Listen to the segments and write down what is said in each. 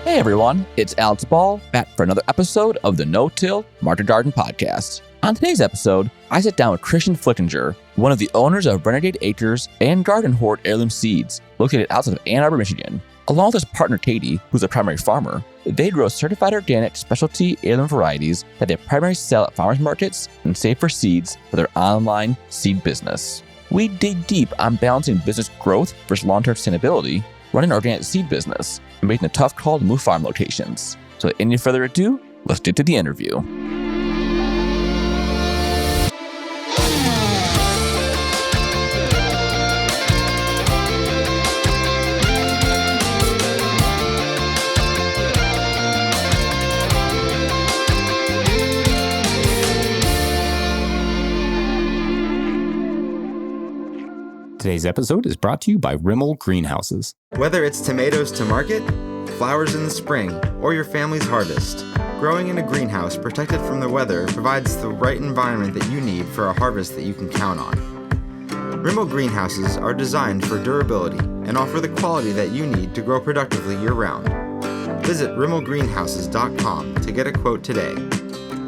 Hey everyone, it's Alex Ball, back for another episode of the No-Till Market Garden Podcast. On today's episode, I sit down with Chirstian Flickinger, one of the owners of Renegade Acres and Garden Hoard heirloom seeds, located outside of Ann Arbor, Michigan. Along with his partner Katie, who's a primary farmer, they grow certified organic specialty heirloom varieties that they primarily sell at farmers markets and save for seeds for their online seed business. We dig deep on balancing business growth versus long-term sustainability, running an organic seed business, and making the tough call to move farm locations. So without any further ado, let's get to the interview. Today's episode is brought to you by Rimmel Greenhouses. Whether it's tomatoes to market, flowers in the spring, or your family's harvest, growing in a greenhouse protected from the weather provides the right environment that you need for a harvest that you can count on. Rimmel Greenhouses are designed for durability and offer the quality that you need to grow productively year-round. Visit rimmelgreenhouses.com to get a quote today.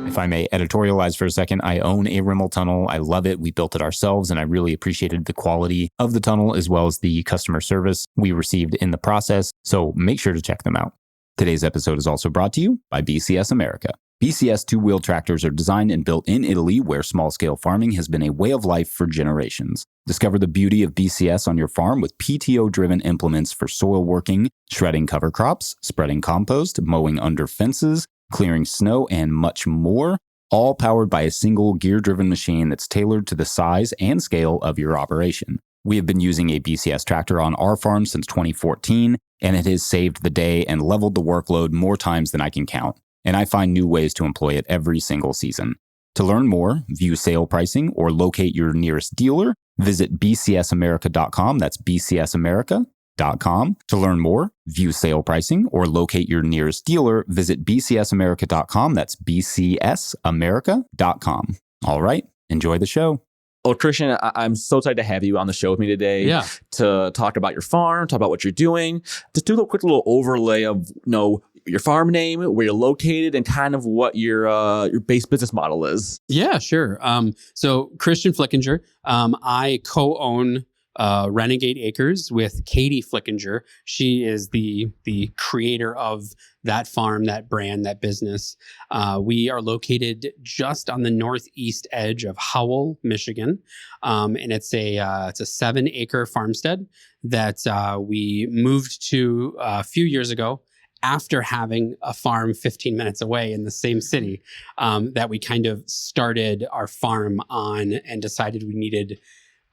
If I may editorialize for a second, I own a Rimmel tunnel. I love it. We built it ourselves, and I really appreciated the quality of the tunnel as well as the customer service we received in the process. So make sure to check them out. Today's episode is also brought to you by BCS America. BCS two-wheel tractors are designed and built in Italy, where small-scale farming has been a way of life for generations. Discover the beauty of BCS on your farm with PTO-driven implements for soil working, shredding cover crops, spreading compost, mowing under fences, clearing snow, and much more, all powered by a single gear-driven machine that's tailored to the size and scale of your operation. We have been using a BCS tractor on our farm since 2014, and it has saved the day and leveled the workload more times than I can count. And I find new ways to employ it every single season. To learn more, view sale pricing, or locate your nearest dealer, visit bcsamerica.com. That's bcsamerica.com. To learn more, view sale pricing, or locate your nearest dealer, visit bcsamerica.com. That's bcsamerica.com. All right, enjoy the show. Well, Chirstian, I'm so excited to have you on the show with me today to talk about your farm, talk about what you're doing. Just do a quick little overlay of your farm name, where you're located, and kind of what your base business model is. Yeah, sure. So Chirstian Flickinger, I co-own Renegade Acres with Katie Flickinger. She is the creator of that farm, that brand, that business. We are located just on the northeast edge of Howell, Michigan, and it's a 7-acre farmstead that we moved to a few years ago after having a farm 15 minutes away in the same city, that we kind of started our farm on and decided we needed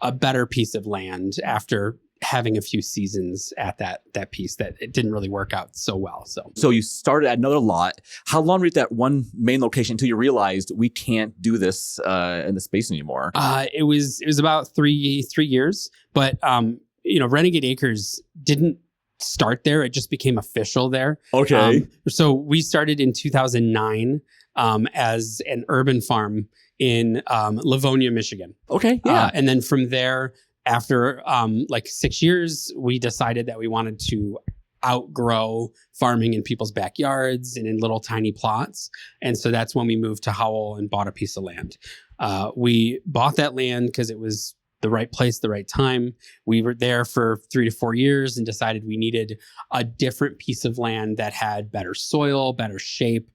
a better piece of land after having a few seasons at that piece that it didn't really work out so well. So you started at another lot. How long were you at that one main location until you realized we can't do this in the space anymore? It was about three years, but Renegade Acres didn't start there. It just became official there. Okay. So we started in 2009 as an urban farm in Livonia, Michigan. Okay, yeah. And then from there, after 6 years, we decided that we wanted to outgrow farming in people's backyards and in little tiny plots. And so that's when we moved to Howell and bought a piece of land. We bought that land because it was the right place, the right time. We were there for 3 to 4 years and decided we needed a different piece of land that had better soil, better shape,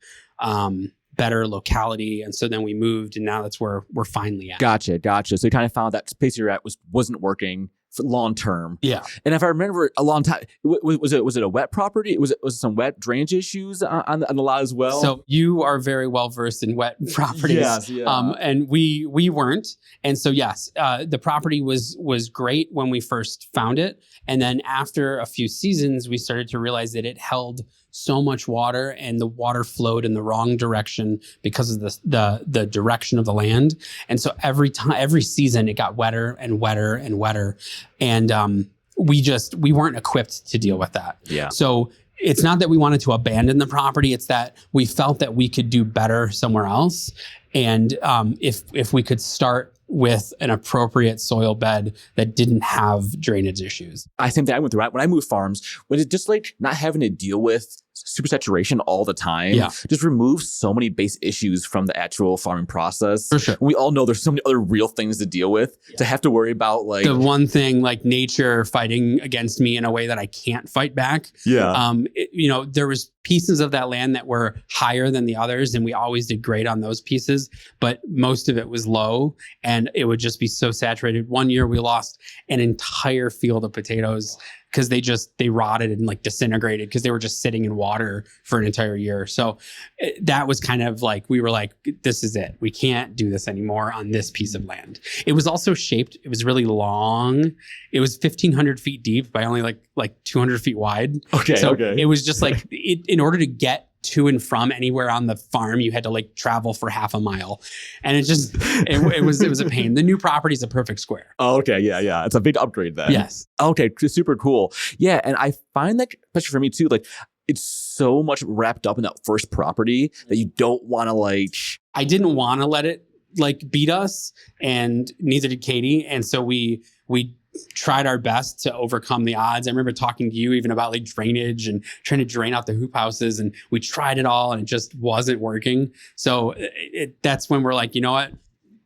better locality. And so then we moved, and now that's where we're finally at. Gotcha. So you kind of found that space you're at wasn't working for long term. Yeah. And if I remember a long time, was it a wet property? Was it some wet drainage issues on the lot as well? So you are very well versed in wet properties. Yes, yeah. And we weren't. And so yes, the property was great when we first found it. And then after a few seasons, we started to realize that it held so much water, and the water flowed in the wrong direction because of the direction of the land. And so every season it got wetter and wetter and wetter. And we weren't equipped to deal with that. Yeah. So it's not that we wanted to abandon the property. It's that we felt that we could do better somewhere else. And if we could start with an appropriate soil bed that didn't have drainage issues. I think that I went through when I moved farms, was it just like not having to deal with supersaturation all the time just removes so many base issues from the actual farming process. For sure. We all know there's so many other real things to deal with to have to worry about, like the one thing, like nature fighting against me in a way that I can't fight back. There was pieces of that land that were higher than the others, and we always did great on those pieces, but most of it was low, and it would just be so saturated. One year we lost an entire field of potatoes because they rotted and like disintegrated because they were just sitting in water for an entire year. So that was kind of like, we were like, this is it. We can't do this anymore on this piece of land. It was also shaped, it was really long. It was 1,500 feet deep by only like 200 feet wide. So it was just like, in order to get to and from anywhere on the farm, you had to like travel for half a mile, and it was a pain. The new property is a perfect square. Yeah, it's a big upgrade then. Yes. Super cool. Yeah, and I find that, especially for me too, like it's so much wrapped up in that first property that you don't want to like. I didn't want to let it like beat us, and neither did Katie, and so we tried our best to overcome the odds. I remember talking to you even about like drainage and trying to drain out the hoop houses, and we tried it all and it just wasn't working. So that's when we're like, you know what?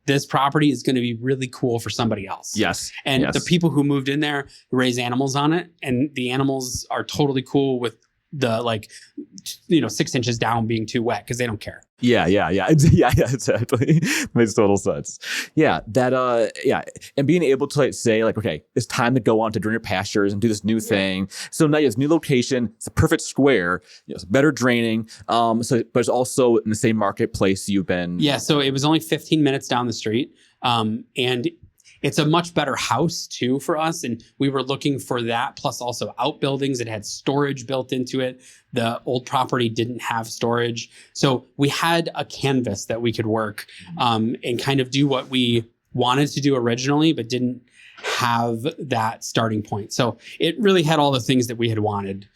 This property is going to be really cool for somebody else. And the people who moved in there raise animals on it, and the animals are totally cool with the 6 inches down being too wet because they don't care. Yeah, exactly. Makes total sense. Yeah, and being able to like say like, okay, it's time to go on to greener pastures and do this new thing. So now you have this new location. It's a perfect square. It's better draining. But it's also in the same marketplace you've been. Yeah, so it was only 15 minutes down the street, and it's a much better house too for us. And we were looking for that, plus also outbuildings. It had storage built into it. The old property didn't have storage. So we had a canvas that we could work and kind of do what we wanted to do originally, but didn't have that starting point. So it really had all the things that we had wanted.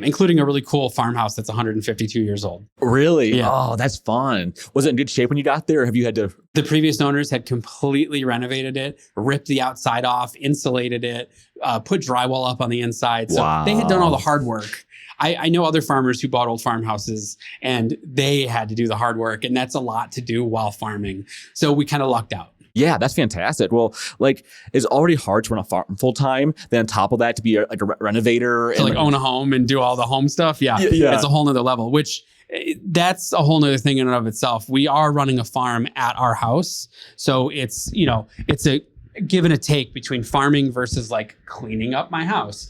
Including a really cool farmhouse that's 152 years old. Really? Yeah. Oh, that's fun. Was it in good shape when you got there, or have you had to? The previous owners had completely renovated it, ripped the outside off, insulated it, put drywall up on the inside. So they had done all the hard work. I know other farmers who bought old farmhouses, and they had to do the hard work, and that's a lot to do while farming. So we kind of lucked out. Yeah, that's fantastic. Well, like it's already hard to run a farm full time. Then on top of that, to be a renovator to and own a home and do all the home stuff. Yeah. It's a whole nother level, which that's a whole nother thing in and of itself. We are running a farm at our house. So it's a give and a take between farming versus like cleaning up my house,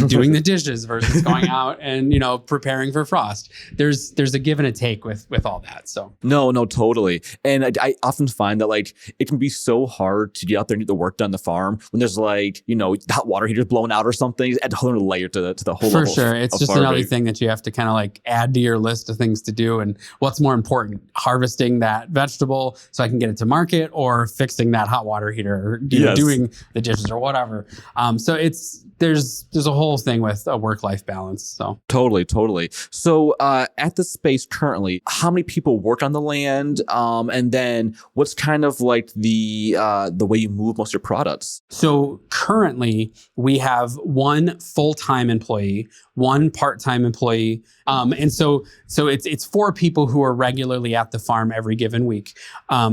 doing the dishes versus going out and, preparing for frost. There's a give and a take with all that. So no, totally. And I often find that like it can be so hard to get out there and get the work done on the farm when there's like, hot water heaters blowing out or something. Add a whole other layer to the whole for level sure. It's just farming. Another thing that you have to kind of like add to your list of things to do. And what's more important, harvesting that vegetable so I can get it to market, or fixing that hot water heater, or doing the dishes or whatever. So there's a whole thing with a work-life balance. So totally. So at the space currently, how many people work on the land? And then what's kind of like the way you move most of your products? So currently we have one full-time employee, one part-time employee. And so it's 4 people who are regularly at the farm every given week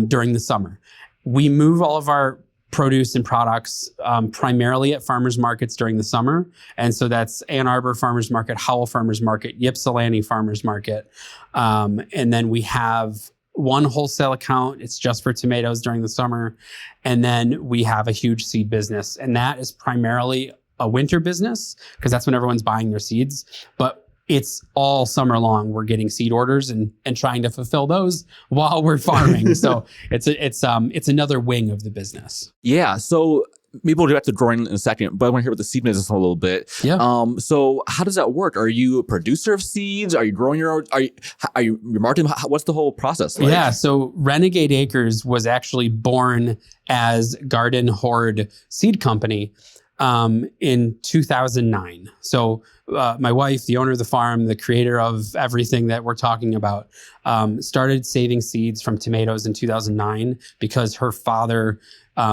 during the summer. We move all of our produce and products primarily at farmers markets during the summer. And so that's Ann Arbor Farmers Market, Howell Farmers Market, Ypsilanti Farmers Market. And then we have one wholesale account. It's just for tomatoes during the summer. And then we have a huge seed business. And that is primarily a winter business because that's when everyone's buying their seeds. But it's all summer long. We're getting seed orders and trying to fulfill those while we're farming. So it's another wing of the business. Yeah. So maybe we'll get back to growing in a second, but I want to hear about the seed business a little bit. Yeah. So how does that work? Are you a producer of seeds? Are you growing your own? Are you marketing? What's the whole process like? Yeah. So Renegade Acres was actually born as Garden Hoard Seed Company in 2009. So my wife, the owner of the farm, the creator of everything that we're talking about, started saving seeds from tomatoes in 2009 because her father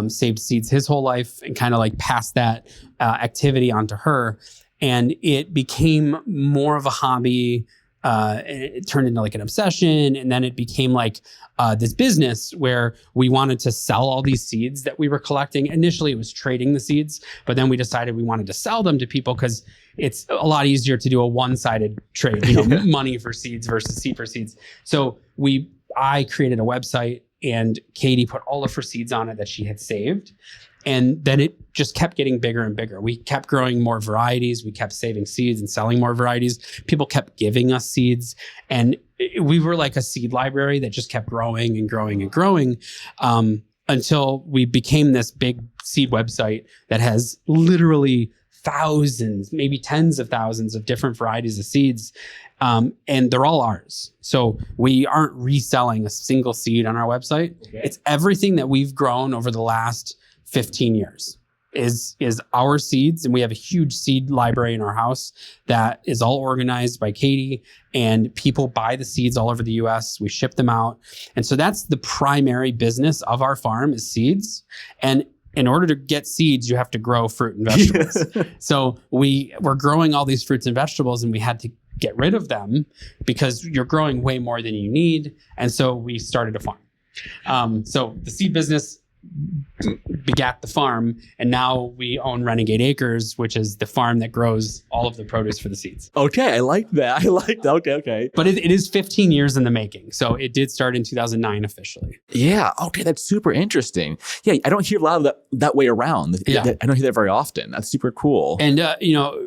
saved seeds his whole life and kind of like passed that activity onto her. and it became more of a hobby. It turned into like an obsession, and then it became like this business where we wanted to sell all these seeds that we were collecting. Initially, it was trading the seeds, but then we decided we wanted to sell them to people because it's a lot easier to do a one-sided trade, money for seeds versus seed for seeds. So I created a website, and Katie put all of her seeds on it that she had saved. And then it just kept getting bigger and bigger. We kept growing more varieties. We kept saving seeds and selling more varieties. People kept giving us seeds. And we were like a seed library that just kept growing and growing and growing until we became this big seed website that has literally thousands, maybe tens of thousands of different varieties of seeds. And they're all ours. So we aren't reselling a single seed on our website. Okay. It's everything that we've grown over the last 15 years is our seeds. And we have a huge seed library in our house that is all organized by Katie, and people buy the seeds all over the US. We ship them out. And so that's the primary business of our farm is seeds. And in order to get seeds, you have to grow fruit and vegetables. So we're growing all these fruits and vegetables, and we had to get rid of them because you're growing way more than you need. And so we started a farm. So the seed business begat the farm, and now we own Renegade Acres, which is the farm that grows all of the produce for the seeds. Okay, I like that. Okay. But it is 15 years in the making. So it did start in 2009 officially. Yeah. Okay, that's super interesting. Yeah, I don't hear a lot of that way around. Yeah. I don't hear that very often. That's super cool. And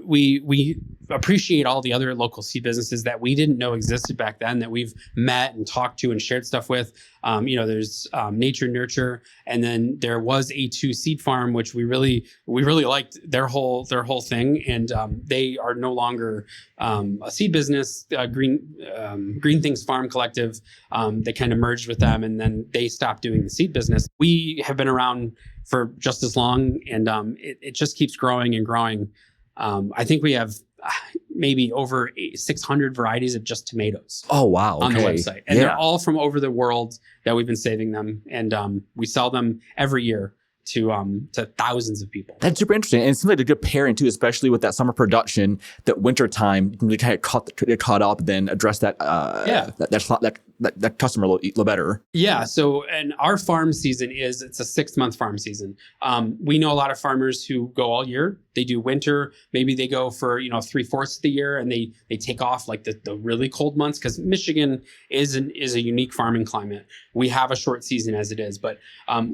we appreciate all the other local seed businesses that we didn't know existed back then that we've met and talked to and shared stuff with. There's Nature Nurture, and then there was A2 Seed Farm, which we really liked their whole thing, and they are no longer a seed business. Green Things Farm Collective, they kind of merged with them, and then they stopped doing the seed business. We have been around for just as long, and it just keeps growing and growing. I think we have maybe over 600 varieties of just tomatoes. Oh, wow. Okay. On the website. And they're all from over the world that we've been saving them. And we sell them every year to thousands of people. That's super interesting. And it seems like a good pairing too, especially with that summer production, that winter time, you can really kind of get caught up and then address that customer a little better. Yeah. So, and our farm season it's a 6-month farm season. We know a lot of farmers who go all year. They do winter. Maybe they go for, 3/4 of the year, and they take off like the really cold months, because Michigan is a unique farming climate. We have a short season as it is, but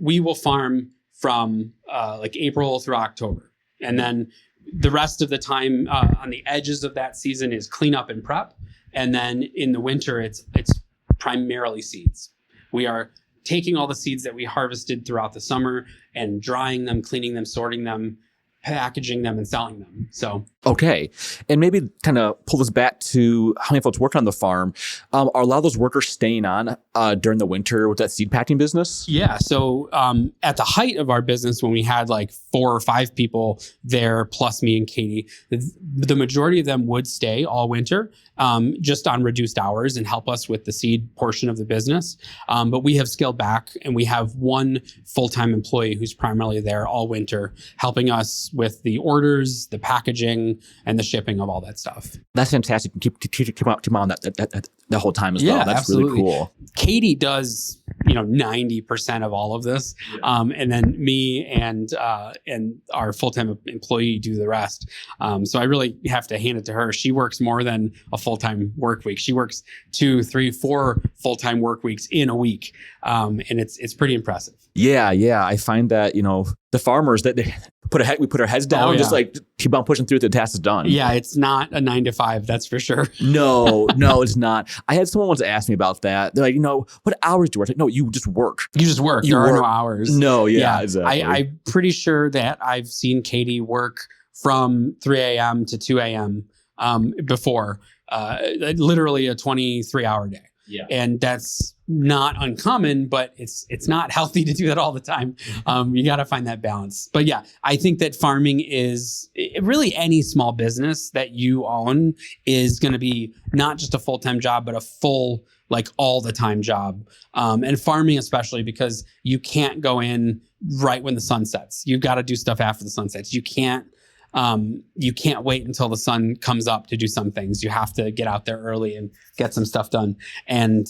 we will farm from like April through October. And then the rest of the time on the edges of that season is cleanup and prep. And then in the winter, it's primarily seeds. We are taking all the seeds that we harvested throughout the summer and drying them, cleaning them, sorting them, packaging them, and selling them. So okay, and maybe kind of pull this back to how many folks work on the farm. Are a lot of those workers staying on during the winter with that seed packing business? Yeah. So at the height of our business, when we had like 4 or 5 people there, plus me and Katie, the majority of them would stay all winter, just on reduced hours and help us with the seed portion of the business. But we have scaled back, and we have one full-time employee who's primarily there all winter, helping us with the orders, the packaging, and the shipping of all that stuff. That's fantastic. Keep on that whole time as well. That's absolutely really cool. Katie does 90% of all of this, and then me and our full-time employee do the rest. So I really have to hand it to her. She works more than a full-time work week. She works 2, 3, 4 full-time work weeks in a week, and it's pretty impressive. Yeah. I find that the farmers that we put our heads down, and just like keep on pushing through till the task is done. Yeah, it's not a 9 to 5, that's for sure. No, it's not. I had someone once ask me about that. They're like, what hours do you work? Like, no, you just work. There are no hours. No, yeah. Exactly. I'm pretty sure that I've seen Katie work from 3 a.m. to 2 a.m. Before, literally a 23-hour day. Yeah. And that's not uncommon, but it's not healthy to do that all the time. You got to find that balance. But yeah, I think that farming is really any small business that you own is going to be not just a full-time job, but a full, like all the time job. And farming, especially because you can't go in right when the sun sets. You've got to do stuff after the sun sets. You can't you can't wait until the sun comes up to do some things. You have to get out there early and get some stuff done. And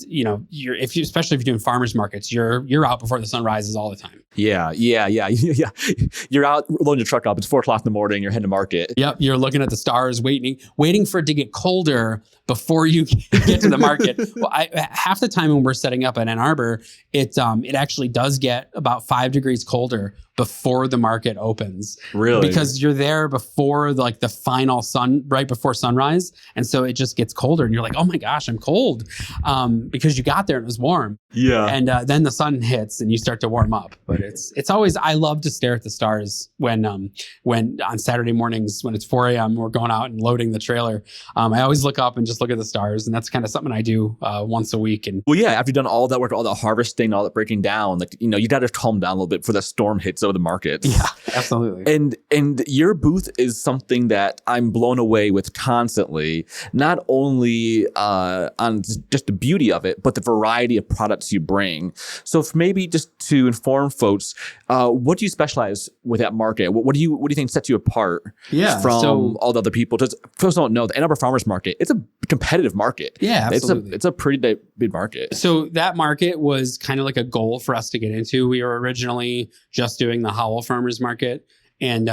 especially if you're doing farmers markets, you're out before the sun rises all the time. Yeah. You're out loading your truck up. It's 4 o'clock in the morning. You're heading to market. Yep. You're looking at the stars, waiting for it to get colder before you get to the market. Well, half the time when we're setting up at Ann Arbor, it actually does get about 5 degrees colder before the market opens. Really? Because you're there before the final sun, right before sunrise. And so it just gets colder and you're like, oh my gosh, I'm cold. Because you got there and it was warm. Yeah. And then the sun hits and you start to warm up. But it's always, I love to stare at the stars when on Saturday mornings, when it's 4 a.m., we're going out and loading the trailer. I always look up and just look at the stars. And that's kind of something I do once a week. And well, yeah, after you've done all that work, all the harvesting, all that breaking down, you got to calm down a little bit before the storm hits over the markets. Yeah, absolutely. And your booth is something that I'm blown away with constantly, not only on just the beauty of it, but the variety of products you bring. So maybe just to inform folks, what do you specialize with that market? What do you think sets you apart from all the other people? Just folks don't know, the Ann Arbor Farmers Market, it's a competitive market. Yeah, absolutely. It's a pretty big market. So that market was kind of like a goal for us to get into. We were originally just doing the Howell Farmers Market and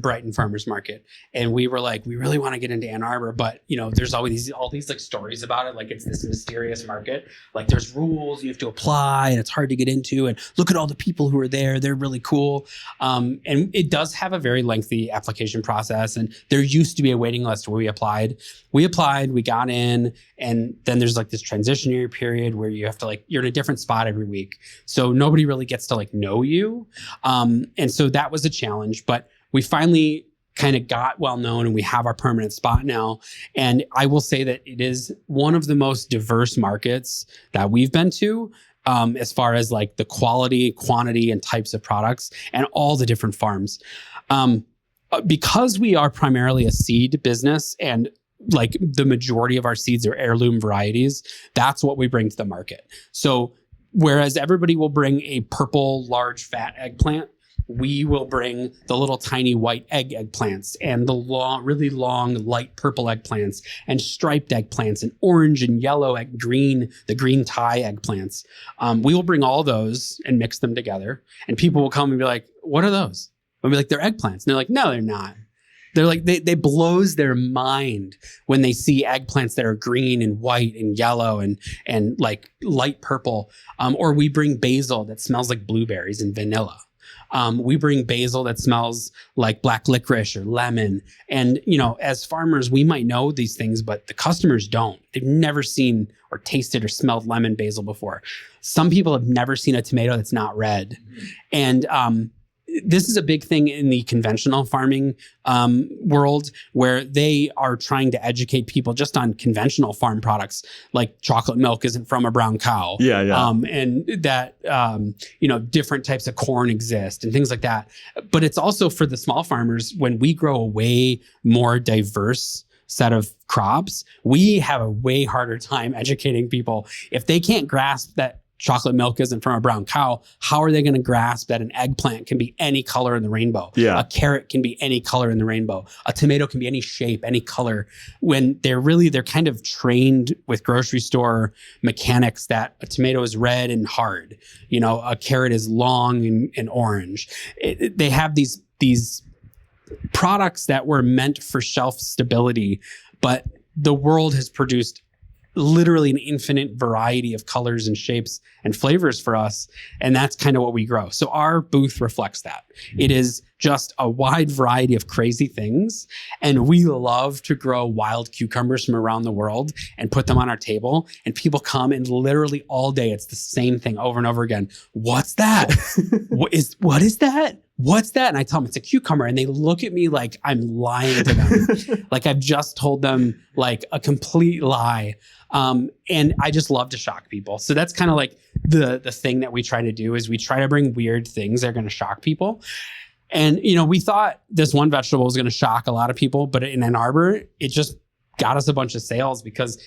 Brighton Farmers Market. And we were like, we really want to get into Ann Arbor, but there's always all these stories about it. Like it's this mysterious market. Like there's rules you have to apply and it's hard to get into. And look at all the people who are there. They're really cool. And it does have a very lengthy application process. And there used to be a waiting list where we applied, we got in, and then there's this transitionary period where you have to you're in a different spot every week. So nobody really gets to know you. And so that was a challenge, but we finally kind of got well known and we have our permanent spot now. And I will say that it is one of the most diverse markets that we've been to, as far as the quality, quantity, and types of products and all the different farms. Because we are primarily a seed business and the majority of our seeds are heirloom varieties, that's what we bring to the market. So whereas everybody will bring a purple, large, fat eggplant, we will bring the little tiny white eggplants and the really long, light purple eggplants and striped eggplants and orange and yellow the green tie eggplants. We will bring all those and mix them together. And people will come and be like, what are those? I'll be like, they're eggplants. And they're like, no, they're not. They're like, they blows their mind when they see eggplants that are green and white and yellow and light purple. Or we bring basil that smells like blueberries and vanilla. We bring basil that smells like black licorice or lemon. And, as farmers, we might know these things, but the customers don't. They've never seen or tasted or smelled lemon basil before. Some people have never seen a tomato that's not red. And this is a big thing in the conventional farming world, where they are trying to educate people just on conventional farm products, like chocolate milk isn't from a brown cow. And that, different types of corn exist and things like that. But it's also for the small farmers, when we grow a way more diverse set of crops, we have a way harder time educating people. If they can't grasp that chocolate milk isn't from a brown cow, how are they going to grasp that an eggplant can be any color in the rainbow? A carrot can be any color in the rainbow. A tomato can be any shape, any color. When they're kind of trained with grocery store mechanics that a tomato is red and hard. A carrot is long and orange. They have these products that were meant for shelf stability, but the world has produced literally an infinite variety of colors and shapes and flavors for us. And that's kind of what we grow. So our booth reflects that. It is just a wide variety of crazy things. And we love to grow wild cucumbers from around the world and put them on our table. And people come and literally all day, it's the same thing over and over again. What's that? What is that? What's that? And I tell them it's a cucumber. And they look at me like I'm lying to them. Like I've just told them a complete lie. And I just love to shock people. So that's kind of the thing that we try to do, is we try to bring weird things that are going to shock people. And, we thought this one vegetable was going to shock a lot of people, but in Ann Arbor, it just got us a bunch of sales because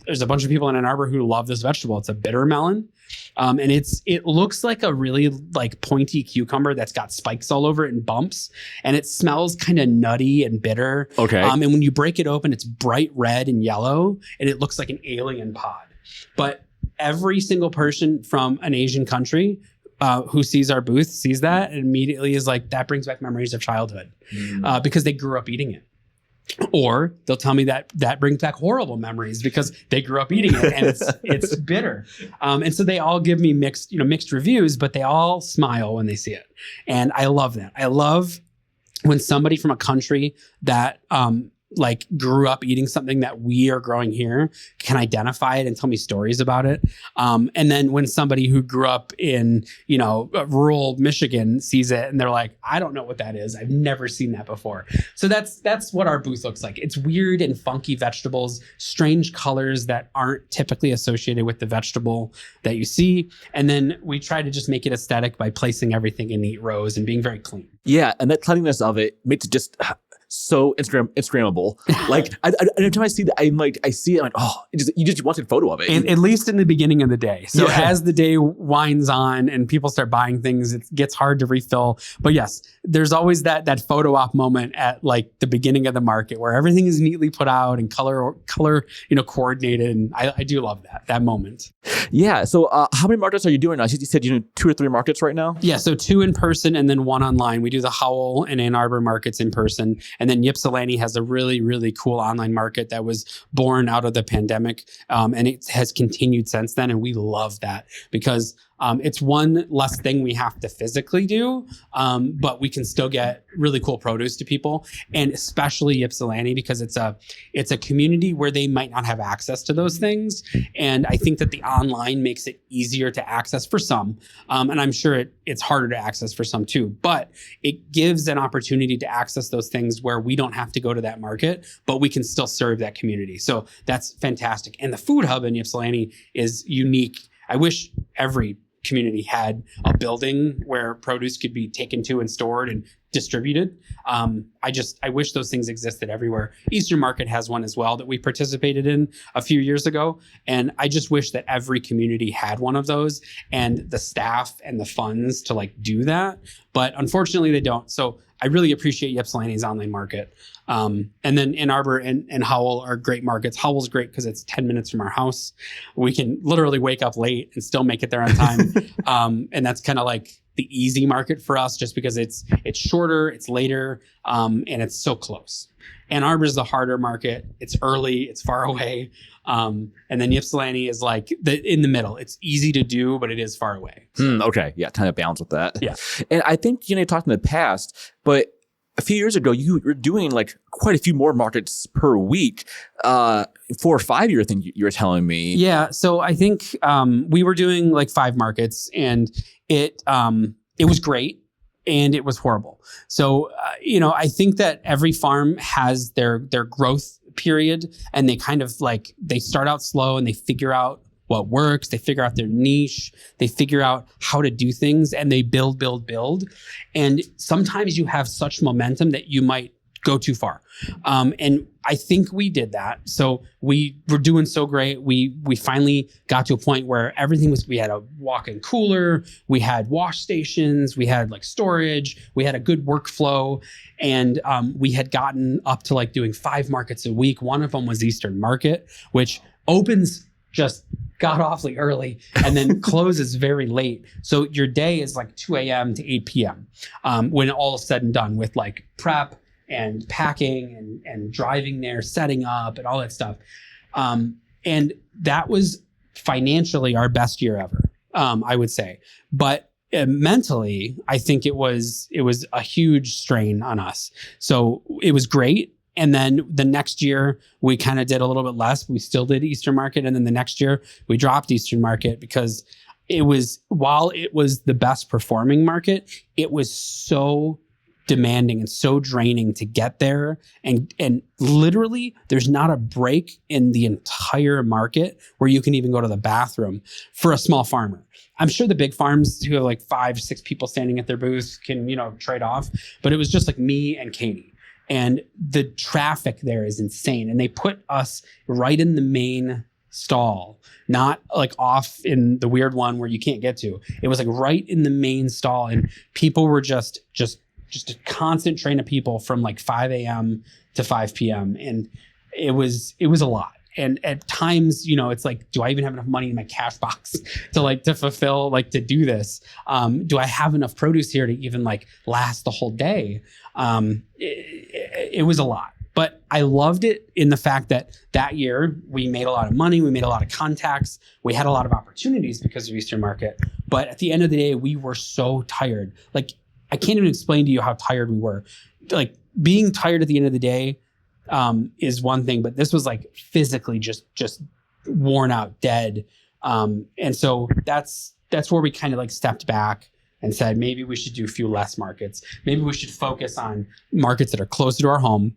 there's a bunch of people in Ann Arbor who love this vegetable. It's a bitter melon. And it looks like a really like pointy cucumber that's got spikes all over it and bumps. And it smells kind of nutty and bitter. Okay. And when you break it open, it's bright red and yellow, and it looks like an alien pod. But every single person from an Asian country who sees our booth sees that and immediately is like, that brings back memories of childhood because they grew up eating it. Or they'll tell me that brings back horrible memories because they grew up eating it and it's bitter. And so they all give me mixed reviews, but they all smile when they see it. And I love that. I love when somebody from a country that like grew up eating something that we are growing here can identify it and tell me stories about it. And then when somebody who grew up in, rural Michigan sees it and they're like, I don't know what that is. I've never seen that before. So that's what our booth looks like. It's weird and funky vegetables, strange colors that aren't typically associated with the vegetable that you see. And then we try to just make it aesthetic by placing everything in neat rows and being very clean. Yeah, and that cleanliness of it makes it just so Instagrammable. Like every time I see that, I see it, I'm like, oh, you just want a photo of it. At least in the beginning of the day. So as the day winds on and people start buying things, it gets hard to refill. But yes, there's always that photo op moment at like the beginning of the market where everything is neatly put out and color coordinated. And I do love that moment. Yeah. So how many markets are you doing now? You said you're doing 2 or 3 markets right now? Yeah. So 2 in person and then 1 online. We do the Howell and Ann Arbor markets in person. And then Ypsilanti has a really, really cool online market that was born out of the pandemic. And it has continued since then. And we love that because it's one less thing we have to physically do, but we can still get really cool produce to people, and especially Ypsilanti because it's a community where they might not have access to those things. And I think that the online makes it easier to access for some, and I'm sure it's harder to access for some too. But it gives an opportunity to access those things where we don't have to go to that market, but we can still serve that community. So that's fantastic. And the food hub in Ypsilanti is unique. I wish every community had a building where produce could be taken to and stored and distributed. I wish those things existed everywhere. Eastern Market has one as well that we participated in a few years ago. And I just wish that every community had one of those and the staff and the funds to like do that. But unfortunately they don't. So I really appreciate Ypsilanti's online market. And then Ann Arbor and Howell are great markets. Howell's great because it's 10 minutes from our house. We can literally wake up late and still make it there on time. And that's kind of like the easy market for us just because it's shorter, it's later, and it's so close. Ann Arbor is the harder market. It's early, it's far away. And then Ypsilanti is like in the middle. It's easy to do, but it is far away. Okay. Yeah. Kind of balance with that. Yeah. And I think, you talked in the past, but a few years ago, you were doing like quite a few more markets per week, 4 or 5 years, I think you were telling me. Yeah. So I think we were doing like 5 markets and it was great and it was horrible. So, I think that every farm has their growth period and they kind of like, they start out slow and they figure out what works. They figure out their niche. They figure out how to do things and they build. And sometimes you have such momentum that you might go too far. And I think we did that. So we were doing so great. We finally got to a point where we had a walk-in cooler, we had wash stations, we had like storage, we had a good workflow. And we had gotten up to like doing 5 markets a week. One of them was Eastern Market, which opens just got awfully early and then closes very late. So your day is like 2 a.m. to 8 p.m. When all is said and done with like prep and packing and driving there, setting up and all that stuff. And that was financially our best year ever, I would say. But mentally, I think it was a huge strain on us. So it was great. And then the next year, we kind of did a little bit less. We still did Eastern Market. And then the next year, we dropped Eastern Market because while it was the best performing market, it was so demanding and so draining to get there. And literally, there's not a break in the entire market where you can even go to the bathroom for a small farmer. I'm sure the big farms who have like 5, 6 people standing at their booth can, trade off. But it was just like me and Katie. And the traffic there is insane. And they put us right in the main stall, not like off in the weird one where you can't get to. It was like right in the main stall, and people were just a constant train of people from like 5 a.m. to 5 p.m. And it was a lot. And at times, it's like, do I even have enough money in my cash box to fulfill, to do this? Do I have enough produce here to even last the whole day? It was a lot. But I loved it in the fact that year we made a lot of money, we made a lot of contacts, we had a lot of opportunities because of Eastern Market. But at the end of the day, we were so tired. I can't even explain to you how tired we were. Being tired at the end of the day is one thing, but this was physically just worn out, dead. And so that's where we kind of stepped back and said, maybe we should do a few less markets. Maybe we should focus on markets that are closer to our home.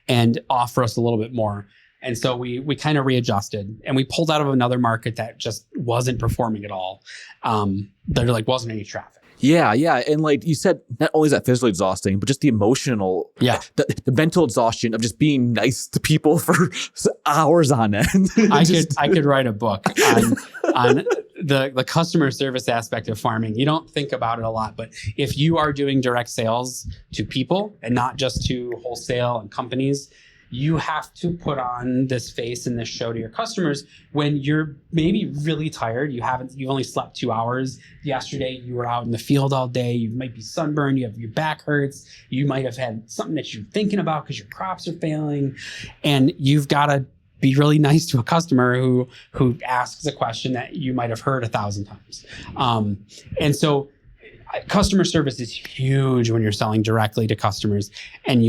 And offer us a little bit more. And so we kind of readjusted, and we pulled out of another market that just wasn't performing at all. There wasn't any traffic. Yeah. And you said, not only is that physically exhausting, but just the emotional, the mental exhaustion of just being nice to people for hours on end. I could write a book on the customer service aspect of farming. You don't think about it a lot, but if you are doing direct sales to people and not just to wholesale and companies, you have to put on this face and this show to your customers when you're maybe really tired. You've only slept 2 hours. Yesterday, you were out in the field all day. You might be sunburned. Your back hurts. You might have had something that you're thinking about because your crops are failing, and you've got to be really nice to a customer who asks a question that you might have heard 1,000 times. And so customer service is huge when you're selling directly to customers, and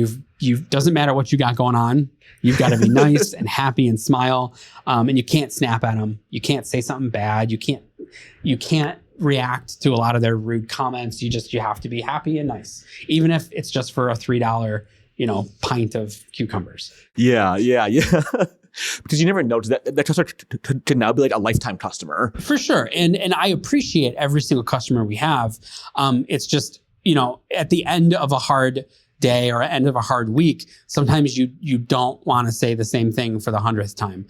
doesn't matter what you got going on. You've got to be nice and happy and smile. And you can't snap at them. You can't say something bad. You can't react to a lot of their rude comments. You have to be happy and nice, even if it's just for a $3, pint of cucumbers. Yeah. Because you never know that customer could now be a lifetime customer. For sure. And I appreciate every single customer we have. It's just, at the end of a hard day or end of a hard week, sometimes you don't want to say the same thing for the 100th time.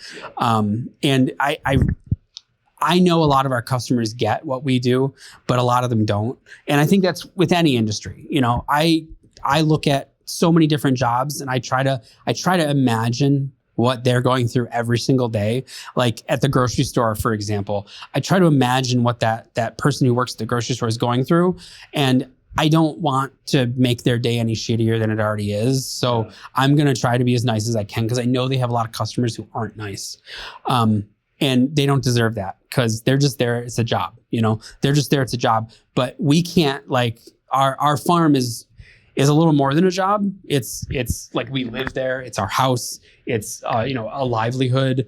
And I know a lot of our customers get what we do, but a lot of them don't. And I think that's with any industry. I look at so many different jobs, and I try to imagine what they're going through every single day. Like at the grocery store, for example, I try to imagine what that person who works at the grocery store is going through. And I don't want to make their day any shittier than it already is. So I'm going to try to be as nice as I can, because I know they have a lot of customers who aren't nice. And they don't deserve that, because they're just there. It's a job, they're just there. It's a job. But we can't, our farm is a little more than a job. It's we live there. It's our house. It's a livelihood.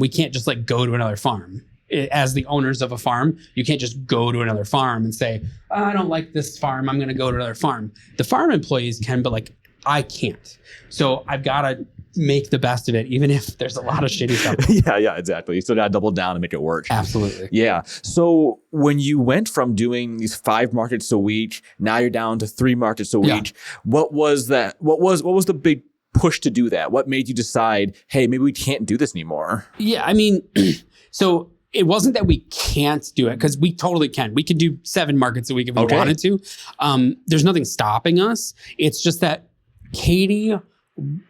We can't just go to another farm. As the owners of a farm, you can't just go to another farm and say, I don't like this farm, I'm going to go to another farm. The farm employees can, but I can't. So I've got to make the best of it, even if there's a lot of shitty stuff. Yeah, exactly. You still got to double down and make it work. Absolutely. Yeah. So when you went from doing these 5 markets a week, now you're down to 3 markets a week. What was that? What was the big push to do that? What made you decide, hey, maybe we can't do this anymore? Yeah, I mean, so it wasn't that we can't do it, because we totally can. We can do 7 markets a week if we wanted to. There's nothing stopping us. It's just that Katie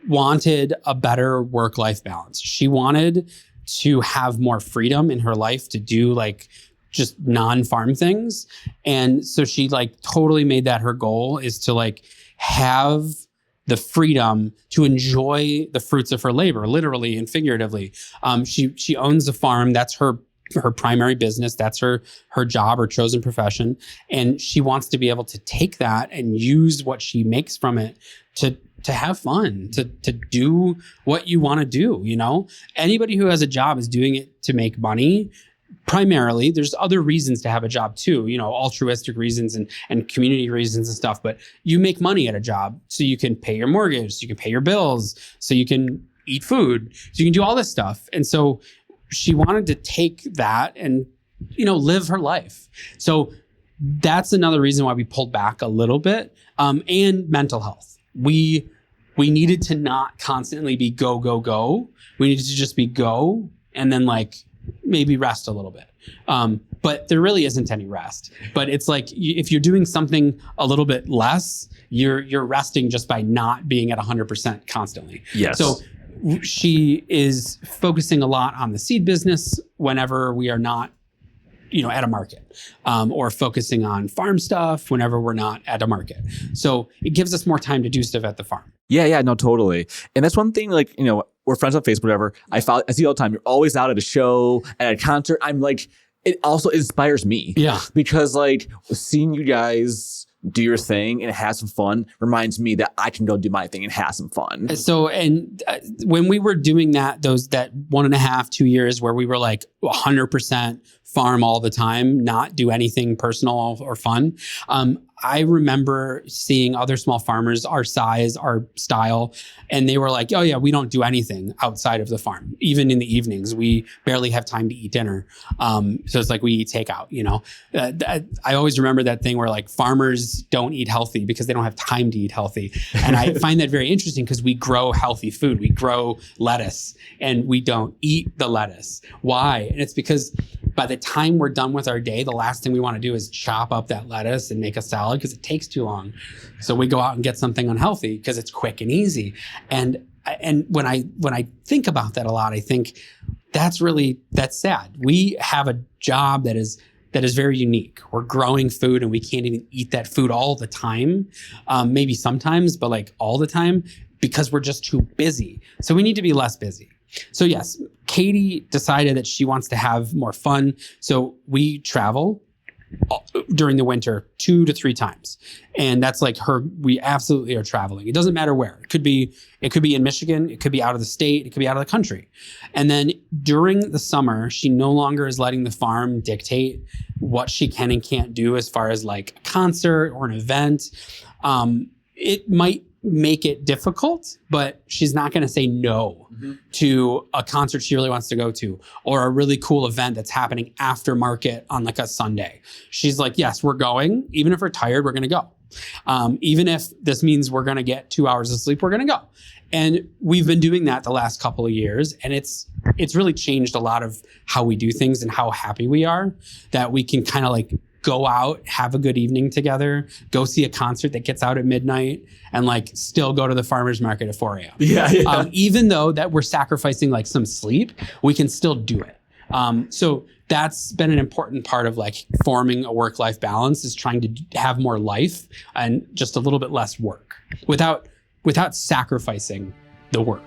wanted a better work-life balance. She wanted to have more freedom in her life to do just non-farm things. And so she totally made that her goal, is to have the freedom to enjoy the fruits of her labor, literally and figuratively. She owns a farm. That's her primary business. That's her job, her chosen profession. And she wants to be able to take that and use what she makes from it to have fun, to do what you want to do. Anybody who has a job is doing it to make money. Primarily, there's other reasons to have a job too, altruistic reasons and community reasons and stuff. But you make money at a job so you can pay your mortgage, so you can pay your bills, so you can eat food, so you can do all this stuff. And so she wanted to take that and, live her life. So that's another reason why we pulled back a little bit. And mental health. We we needed to not constantly be go, go, go. We needed to just be go and then like maybe rest a little bit. But there really isn't any rest. But it's like if you're doing something a little bit less, you're resting just by not being at 100% constantly. Yes. So she is focusing a lot on the seed business whenever we are not, at a market, or focusing on farm stuff whenever we're not at a market. So it gives us more time to do stuff at the farm. Yeah, no, totally. And that's one thing, like, we're friends on Facebook, whatever. I see all the time. You're always out at a show, at a concert. I'm like, it also inspires me. Yeah. Because like seeing you guys do your thing and have some fun reminds me that I can go do my thing and have some fun. So, and when we were doing that 1.5, 2 years where we were like 100% farm all the time, not do anything personal or fun. I remember seeing other small farmers, our size, our style, and they were like, oh yeah, we don't do anything outside of the farm. Even in the evenings, we barely have time to eat dinner. So it's like we eat takeout, I always remember that thing where like farmers don't eat healthy because they don't have time to eat healthy. And I find that very interesting because we grow healthy food. We grow lettuce and we don't eat the lettuce. Why? And it's because by the time we're done with our day, the last thing we want to do is chop up that lettuce and make a salad because it takes too long. So we go out and get something unhealthy because it's quick and easy. And when I think about that a lot, I think that's sad. We have a job that is very unique. We're growing food and we can't even eat that food all the time. Maybe sometimes, but like all the time because we're just too busy. So we need to be less busy. So yes, Katie decided that she wants to have more fun. So we travel during the winter 2 to 3 times. And that's like we absolutely are traveling. It doesn't matter where. It could be in Michigan. It could be out of the state. It could be out of the country. And then during the summer, she no longer is letting the farm dictate what she can and can't do as far as like a concert or an event. It might make it difficult, but she's not going to say no to a concert she really wants to go to or a really cool event that's happening after market on like a Sunday. She's like, yes, we're going. Even if we're tired, we're going to go. Even if this means we're going to get 2 hours of sleep, we're going to go. And we've been doing that the last couple of years. And it's really changed a lot of how we do things and how happy we are that we can kind of like go out, have a good evening together, go see a concert that gets out at midnight, and like still go to the farmer's market at 4 a.m. Yeah. Even though that we're sacrificing like some sleep, we can still do it. So that's been an important part of like forming a work-life balance, is trying to have more life and just a little bit less work without sacrificing the work.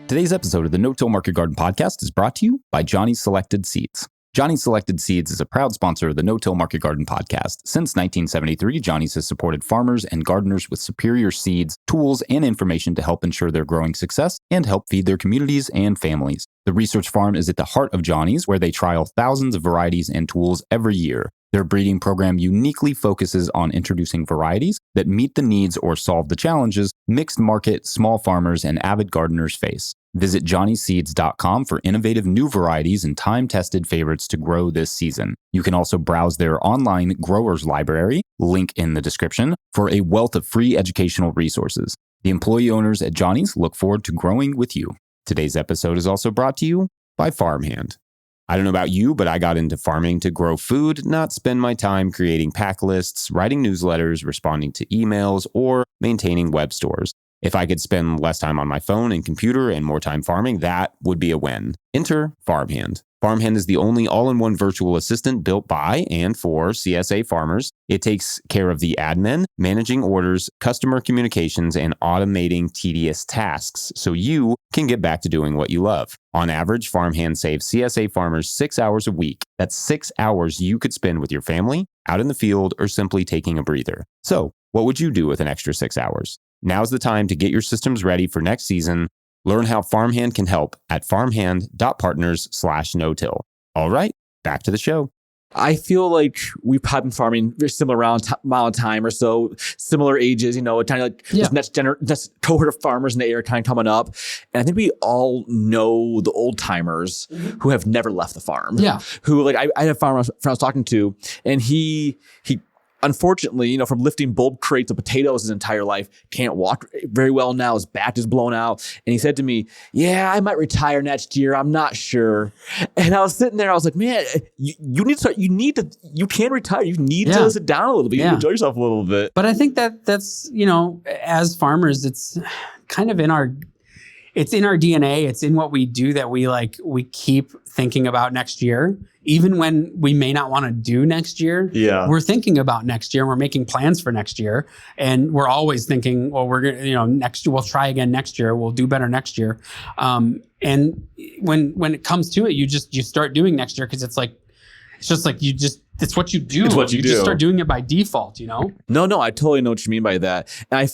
Today's episode of the No-Till Market Garden podcast is brought to you by Johnny's Selected Seeds. Johnny's Selected Seeds is a proud sponsor of the No-Till Market Garden podcast. Since 1973, Johnny's has supported farmers and gardeners with superior seeds, tools, and information to help ensure their growing success and help feed their communities and families. The research farm is at the heart of Johnny's, where they trial thousands of varieties and tools every year. Their breeding program uniquely focuses on introducing varieties that meet the needs or solve the challenges mixed market, small farmers, and avid gardeners face. Visit johnnyseeds.com for innovative new varieties and time-tested favorites to grow this season. You can also browse their online growers library, link in the description, for a wealth of free educational resources. The employee owners at Johnny's look forward to growing with you. Today's episode is also brought to you by Farmhand. I don't know about you, but I got into farming to grow food, not spend my time creating pack lists, writing newsletters, responding to emails, or maintaining web stores. If I could spend less time on my phone and computer and more time farming, that would be a win. Enter Farmhand. Farmhand is the only all-in-one virtual assistant built by and for CSA farmers. It takes care of the admin, managing orders, customer communications, and automating tedious tasks so you can get back to doing what you love. On average, Farmhand saves CSA farmers 6 hours a week. That's 6 hours you could spend with your family, out in the field, or simply taking a breather. So, what would you do with an extra 6 hours? Now's the time to get your systems ready for next season. Learn how Farmhand can help at farmhand.partners/no-till. All right, back to the show. I feel like we've probably been farming very similar amount of time or so, similar ages, kind of like this next cohort of farmers in the area kind of coming up. And I think we all know the old timers who have never left the farm. Yeah. Who like, I had a farmer I was talking to, and he unfortunately, from lifting bulb crates of potatoes his entire life, can't walk very well now. His back is blown out. And he said to me, yeah, I might retire next year. I'm not sure. And I was sitting there. I was like, man, you can retire. You need to sit down a little bit. You need to enjoy yourself a little bit. But I think that's, as farmers, it's kind of in our DNA. It's in what we do that we keep thinking about next year. Even when we may not want to do next year, we're thinking about next year. We're making plans for next year. And we're always thinking, well, we're going to, next year, we'll try again next year. We'll do better next year. And when it comes to it, you start doing next year because it's what you do. It's what you do. Just start doing it by default, No, I totally know what you mean by that. And I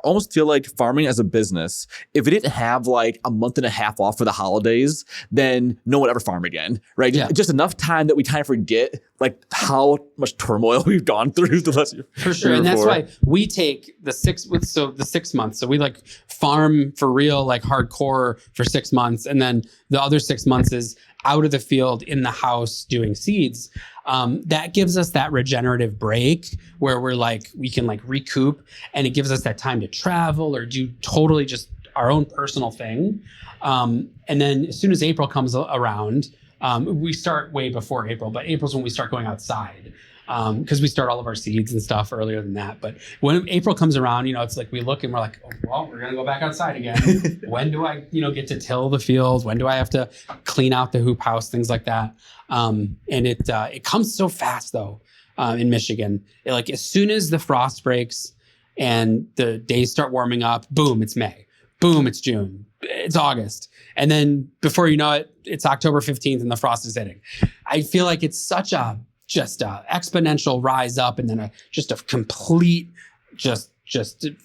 almost feel like farming as a business, if it didn't have like a month and a half off for the holidays, then no one ever farm again, right? Yeah. Just enough time that we kind of forget like how much turmoil we've gone through the last year. For sure. And that's why we take the 6 months. So we like farm for real, like hardcore for 6 months. And then the other 6 months is out of the field in the house doing seeds. That gives us that regenerative break where we can like recoup, and it gives us that time to travel or do totally just our own personal thing. And then as soon as April comes around, we start way before April, but April's when we start going outside. Because we start all of our seeds and stuff earlier than that. But when April comes around, it's like we look and we're like, oh, well, we're going to go back outside again. When do I, get to till the fields? When do I have to clean out the hoop house? Things like that. And it comes so fast though, in Michigan. As soon as the frost breaks and the days start warming up, boom, it's May. Boom, it's June. It's August. And then before you know it, it's October 15th and the frost is hitting. I feel like it's such a exponential rise up and then a complete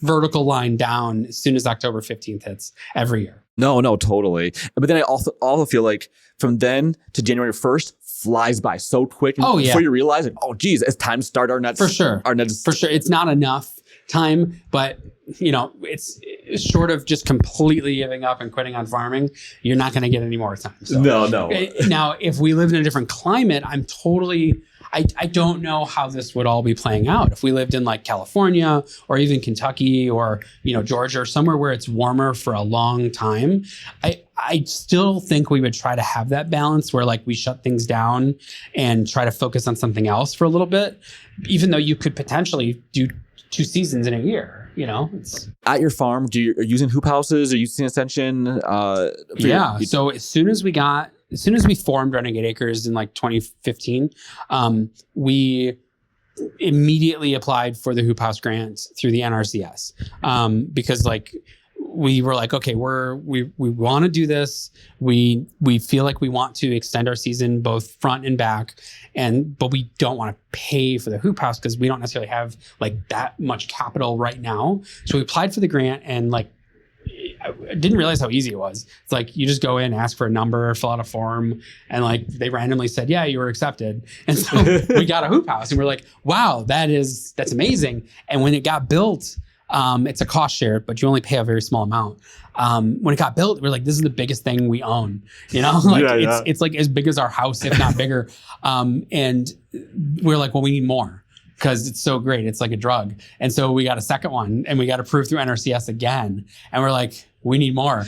vertical line down as soon as October 15th hits every year. No, totally. But then I also feel like from then to January 1st flies by so quick. Before you realize it, geez, it's time to start our nets. For sure. For sure. It's not enough time, but it's short of just completely giving up and quitting on farming, you're not going to get any more time. So, no. Now, if we lived in a different climate, I don't know how this would all be playing out. If we lived in like California or even Kentucky or, Georgia or somewhere where it's warmer for a long time, I still think we would try to have that balance where like we shut things down and try to focus on something else for a little bit, even though you could potentially do 2 seasons in a year. At your farm, are you using hoop houses? Are you using Ascension? So as soon as we formed Renegade Acres in like 2015, we immediately applied for the hoop house grant through the NRCS because like we were like, okay, we want to do this. We feel like we want to extend our season both front and back, but we don't want to pay for the hoop house because we don't necessarily have like that much capital right now. So we applied for the grant and like I didn't realize how easy it was. It's like you just go in, ask for a number, fill out a form, and like they randomly said, yeah, you were accepted. And so we got a hoop house and we're like, wow, that's amazing. And when it got built, it's a cost share, but you only pay a very small amount. When it got built, we're like, this is the biggest thing we own, it's like as big as our house, if not bigger. And we're like, well, we need more because it's so great. It's like a drug. And so we got a second one and we got approved through NRCS again. And we're like, we need more.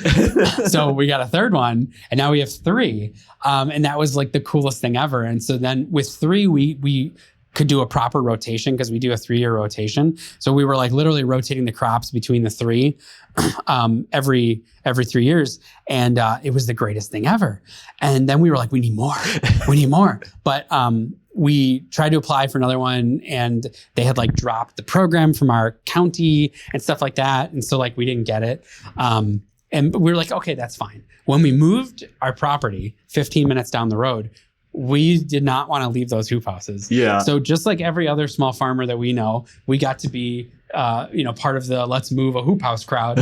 So we got a third one and now we have 3. And that was like the coolest thing ever. And so then with 3, we could do a proper rotation because we do a 3-year rotation. So we were like literally rotating the crops between the 3 every 3 years. And it was the greatest thing ever. And then we were like, we need more. But we tried to apply for another one and they had like dropped the program from our county and stuff like that. And so like we didn't get it. And we were like, okay, that's fine. When we moved our property 15 minutes down the road, we did not want to leave those hoop houses. Yeah. So just like every other small farmer that we know, we got to be part of the let's move a hoop house crowd.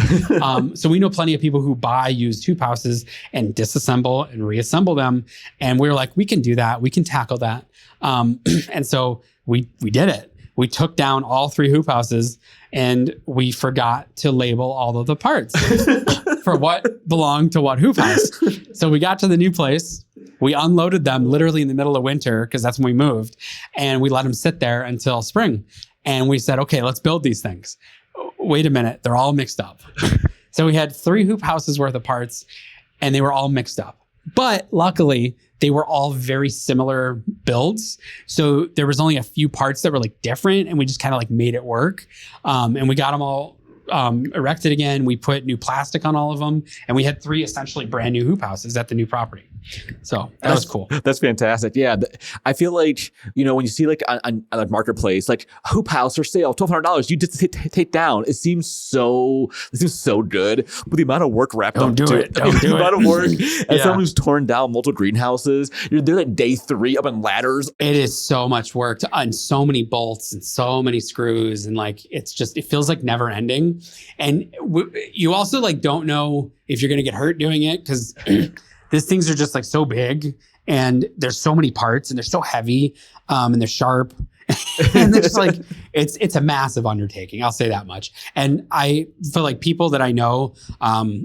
So we know plenty of people who buy used hoop houses and disassemble and reassemble them. And we were like, we can do that. We can tackle that. And so we did it. We took down all 3 hoop houses and we forgot to label all of the parts for what belonged to what hoop house. So we got to the new place. We unloaded them literally in the middle of winter because that's when we moved. And we let them sit there until spring. And we said, okay, let's build these things. Wait a minute. They're all mixed up. So we had 3 hoop houses worth of parts and they were all mixed up. But luckily, they were all very similar builds. So there was only a few parts that were like different and we just kind of like made it work. And we got them all erected again. We put new plastic on all of them and we had 3 essentially brand new hoop houses at the new property. So that was cool. That's fantastic. Yeah. I feel like, when you see like on a marketplace, like hoop house for sale, $1,200, you just take down. It seems so good, but the amount of work wrapped up to it. The amount of work. And someone who's torn down multiple greenhouses, you're there like day 3 up on ladders. It is so much work on so many bolts and so many screws. And like, it feels like never ending. And you also like don't know if you're going to get hurt doing it because these things are just like so big and there's so many parts and they're so heavy and they're sharp and they're just like, it's a massive undertaking. I'll say that much. And I feel like people that I know,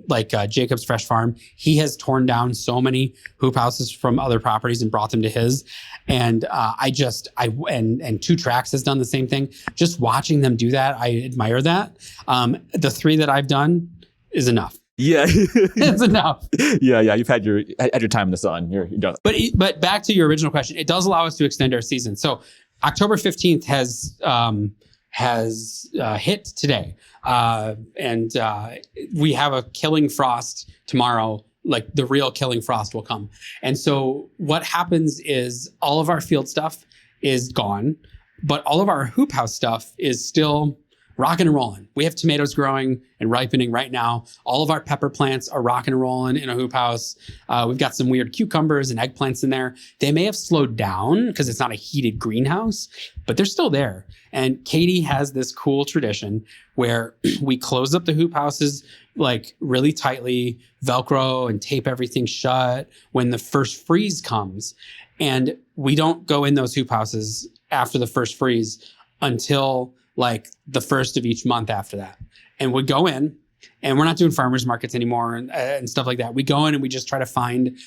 like Jacob's Fresh Farm, he has torn down so many hoop houses from other properties and brought them to his. And and 2 Tracks has done the same thing. Just watching them do that, I admire that. The 3 that I've done is enough. Yeah, it's enough. Yeah. You've had your time in the sun. You're done. But back to your original question, it does allow us to extend our season. So October 15th has hit today, and we have a killing frost tomorrow. Like the real killing frost will come, and so what happens is all of our field stuff is gone, but all of our hoop house stuff is still rocking and rolling. We have tomatoes growing and ripening right now. All of our pepper plants are rocking and rolling in a hoop house. We've got some weird cucumbers and eggplants in there. They may have slowed down because it's not a heated greenhouse, but they're still there. And Katie has this cool tradition where we close up the hoop houses like really tightly, Velcro and tape everything shut when the first freeze comes. And we don't go in those hoop houses after the first freeze until like the first of each month after that. And we go in and we're not doing farmers markets anymore and stuff like that. We go in and we just try to find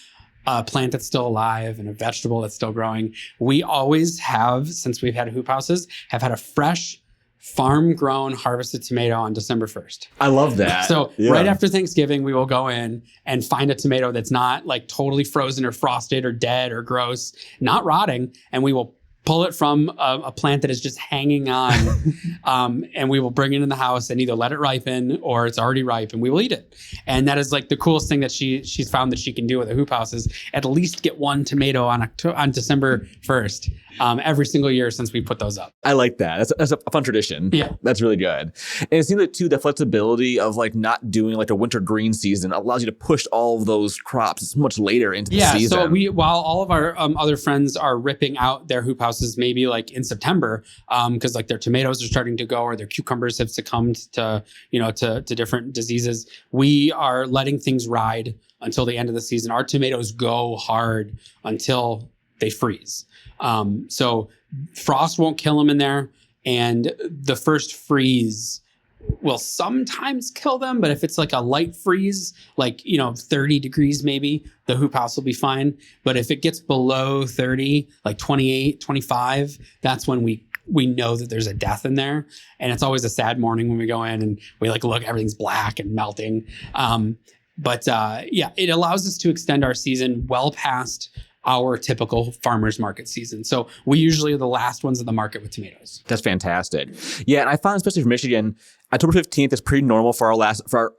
a plant that's still alive and a vegetable that's still growing. We always have, since we've had hoop houses, have had a fresh farm-grown harvested tomato on December 1st. I love that. So right after Thanksgiving, we will go in and find a tomato that's not like totally frozen or frosted or dead or gross, not rotting, and we will pull it from a plant that is just hanging on, and we will bring it in the house and either let it ripen or it's already ripe and we will eat it. And that is like the coolest thing that she's found that she can do with a hoop house is at least get 1 tomato on December 1st every single year since we put those up. I like that. That's a fun tradition. Yeah. That's really good. And it seems like too, the flexibility of like not doing like a winter green season allows you to push all of those crops much later into the season. So while all of our other friends are ripping out their hoop houses maybe like in September, because like their tomatoes are starting to go or their cucumbers have succumbed to different diseases, we are letting things ride until the end of the season. Our tomatoes go hard until they freeze. So frost won't kill them in there, and the first freeze will sometimes kill them, but if it's like a light freeze, like 30 degrees maybe, the hoop house will be fine. But if it gets below 30, like 28, 25, that's when we know that there's a death in there. And it's always a sad morning when we go in and we like look, everything's black and melting. But it allows us to extend our season well past our typical farmer's market season. So we usually are the last ones in the market with tomatoes. That's fantastic. Yeah, and I found, especially for Michigan, October 15th is pretty normal for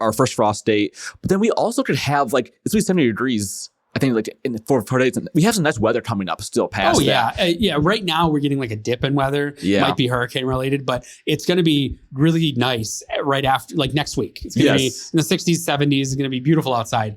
our first frost date. But then we also could have like, it's really 70 degrees, I think, like in 4 days. We have some nice weather coming up still past that. Yeah. Right now we're getting like a dip in weather. Yeah. It might be hurricane related, but it's going to be really nice right after, like next week. It's going to be in the 60s, 70s. It's going to be beautiful outside.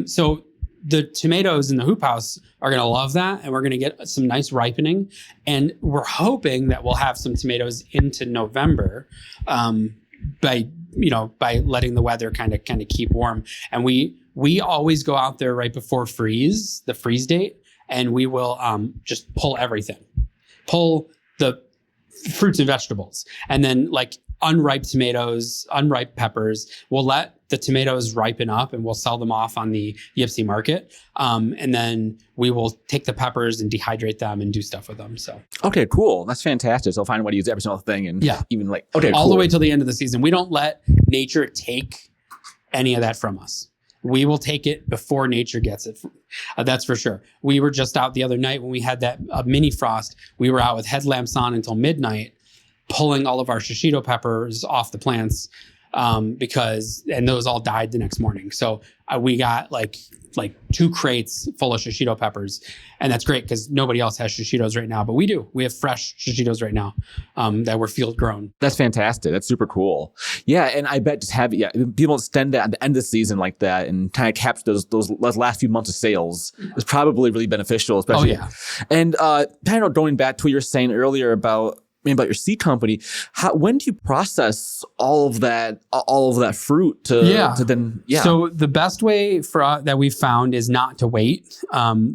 So the tomatoes in the hoop house are going to love that, and we're going to get some nice ripening. And we're hoping that we'll have some tomatoes into November by letting the weather kind of keep warm. And we always go out there right before the freeze date, and we will just pull everything, pull the fruits and vegetables, and then like unripe tomatoes, unripe peppers. We'll let the tomatoes ripen up and we'll sell them off on the Yipsy market. And then we will take the peppers and dehydrate them and do stuff with them. So, okay, cool. That's fantastic. So I'll find a way to use every single thing and even like, okay, all cool. the way till the end of the season. We don't let nature take any of that from us. We will take it before nature gets it. That's for sure. We were just out the other night when we had that mini frost. We were out with headlamps on until midnight, pulling all of our shishito peppers off the plants and those all died the next morning. So we got like 2 crates full of shishito peppers, and that's great because nobody else has shishitos right now, but we do. We have fresh shishitos right now that were field grown. That's fantastic. That's super cool. Yeah, and I bet just people extend that at the end of the season like that and kind of capture those last few months of sales is probably really beneficial, especially. Oh yeah. And kind of going back to what you were saying earlier about your seed company, when do you process all of that fruit to then? Yeah. So the best way that we've found is not to wait.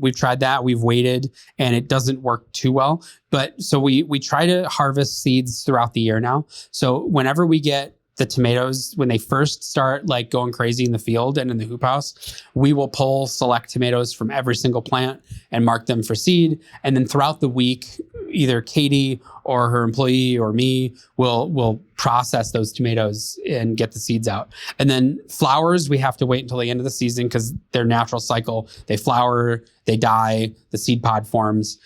We've tried that. We've waited and it doesn't work too well. But so we try to harvest seeds throughout the year now. So whenever we get the tomatoes, when they first start like going crazy in the field and in the hoop house, we will pull select tomatoes from every single plant and mark them for seed. And then throughout the week, either Katie or her employee or me will process those tomatoes and get the seeds out. And then flowers, we have to wait until the end of the season because their natural cycle, they flower, they die, the seed pod forms.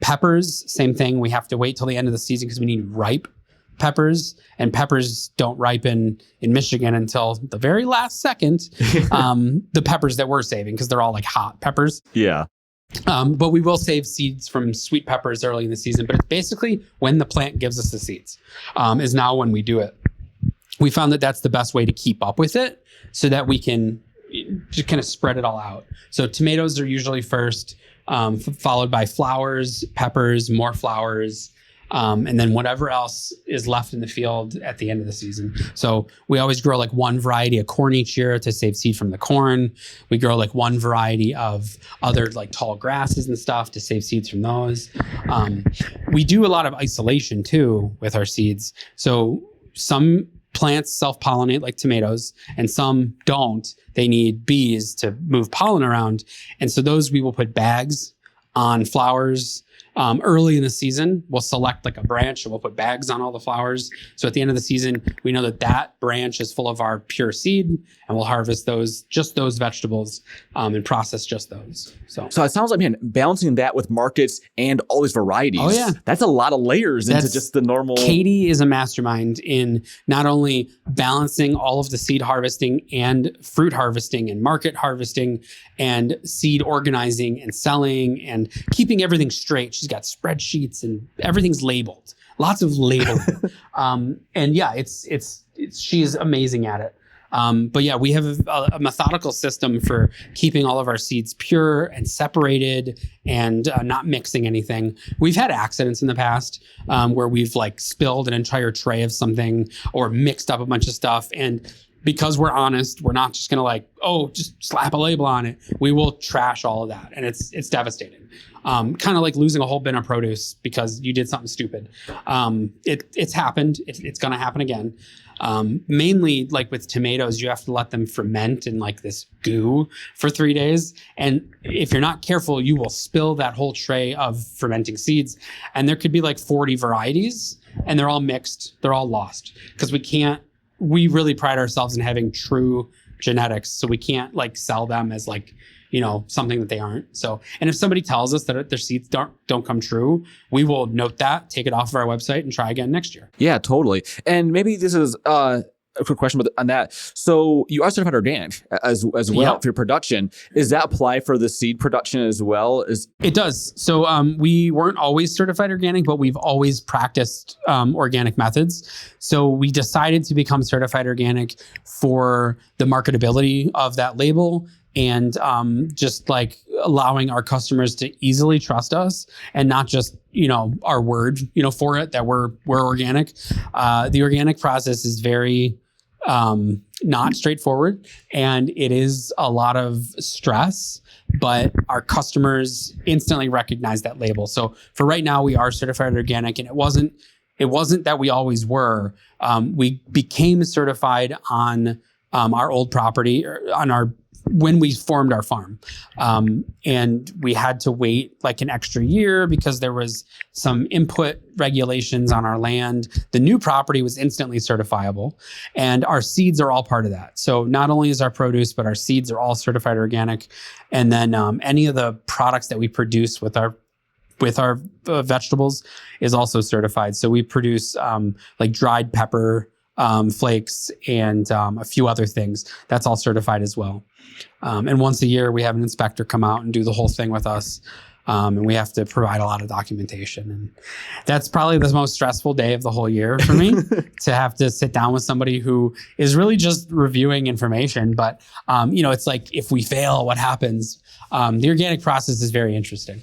Peppers, same thing. We have to wait till the end of the season because we need ripe peppers, and peppers don't ripen in Michigan until the very last second. The peppers that we're saving because they're all like hot peppers. Yeah. But we will save seeds from sweet peppers early in the season. But it's basically when the plant gives us the seeds is now when we do it. We found that that's the best way to keep up with it so that we can just kind of spread it all out. So tomatoes are usually first, followed by flowers, peppers, more flowers, and then whatever else is left in the field at the end of the season. So we always grow like one variety of corn each year to save seed from the corn. We grow like one variety of other like tall grasses and stuff to save seeds from those. We do a lot of isolation too with our seeds. So some plants self-pollinate like tomatoes and some don't. They need bees to move pollen around. And so those we will put bags on flowers. Early in the season, we'll select like a branch and we'll put bags on all the flowers. So at the end of the season, we know that branch is full of our pure seed and we'll harvest just those vegetables and process just those. So it sounds like, man, balancing that with markets and all these varieties. Oh, yeah. That's a lot of layers into just the normal. Katie is a mastermind in not only balancing all of the seed harvesting and fruit harvesting and market harvesting and seed organizing and selling and keeping everything straight. She's got spreadsheets and everything's labeled, lots of labeling. And yeah, she's amazing at it. But yeah, we have a methodical system for keeping all of our seeds pure and separated and not mixing anything. We've had accidents in the past where we've like spilled an entire tray of something or mixed up a bunch of stuff. And because we're honest, we're not just going to just slap a label on it. We will trash all of that. And it's devastating. Kind of like losing a whole bin of produce because you did something stupid. It's happened. It's going to happen again. Mainly like with tomatoes, you have to let them ferment in like this goo for 3 days. And if you're not careful, you will spill that whole tray of fermenting seeds. And there could be like 40 varieties and they're all mixed. They're all lost because we really pride ourselves in having true genetics. So we can't like sell them as like, something that they aren't. So, and if somebody tells us that their seeds don't come true, we will note that, take it off of our website and try again next year. Yeah, totally. And maybe this is a quick question on that. So you are certified organic as well for your production. Is that apply for the seed production as well? It does. So we weren't always certified organic, but we've always practiced organic methods. So we decided to become certified organic for the marketability of that label and just like allowing our customers to easily trust us and not just, our word, for it, that we're organic. The organic process is very not straightforward, and it is a lot of stress, but our customers instantly recognize that label. So for right now, we are certified organic, and it wasn't that we always were. We became certified on our old property, when we formed our farm. And we had to wait like an extra year because there was some input regulations on our land. The new property was instantly certifiable, and our seeds are all part of that. So not only is our produce, but our seeds are all certified organic. And then any of the products that we produce with our vegetables is also certified. So we produce like dried pepper flakes and a few other things. That's all certified as well. And once a year, we have an inspector come out and do the whole thing with us. And we have to provide a lot of documentation. And that's probably the most stressful day of the whole year for me, to have to sit down with somebody who is really just reviewing information. But, it's like, if we fail, what happens? The organic process is very interesting.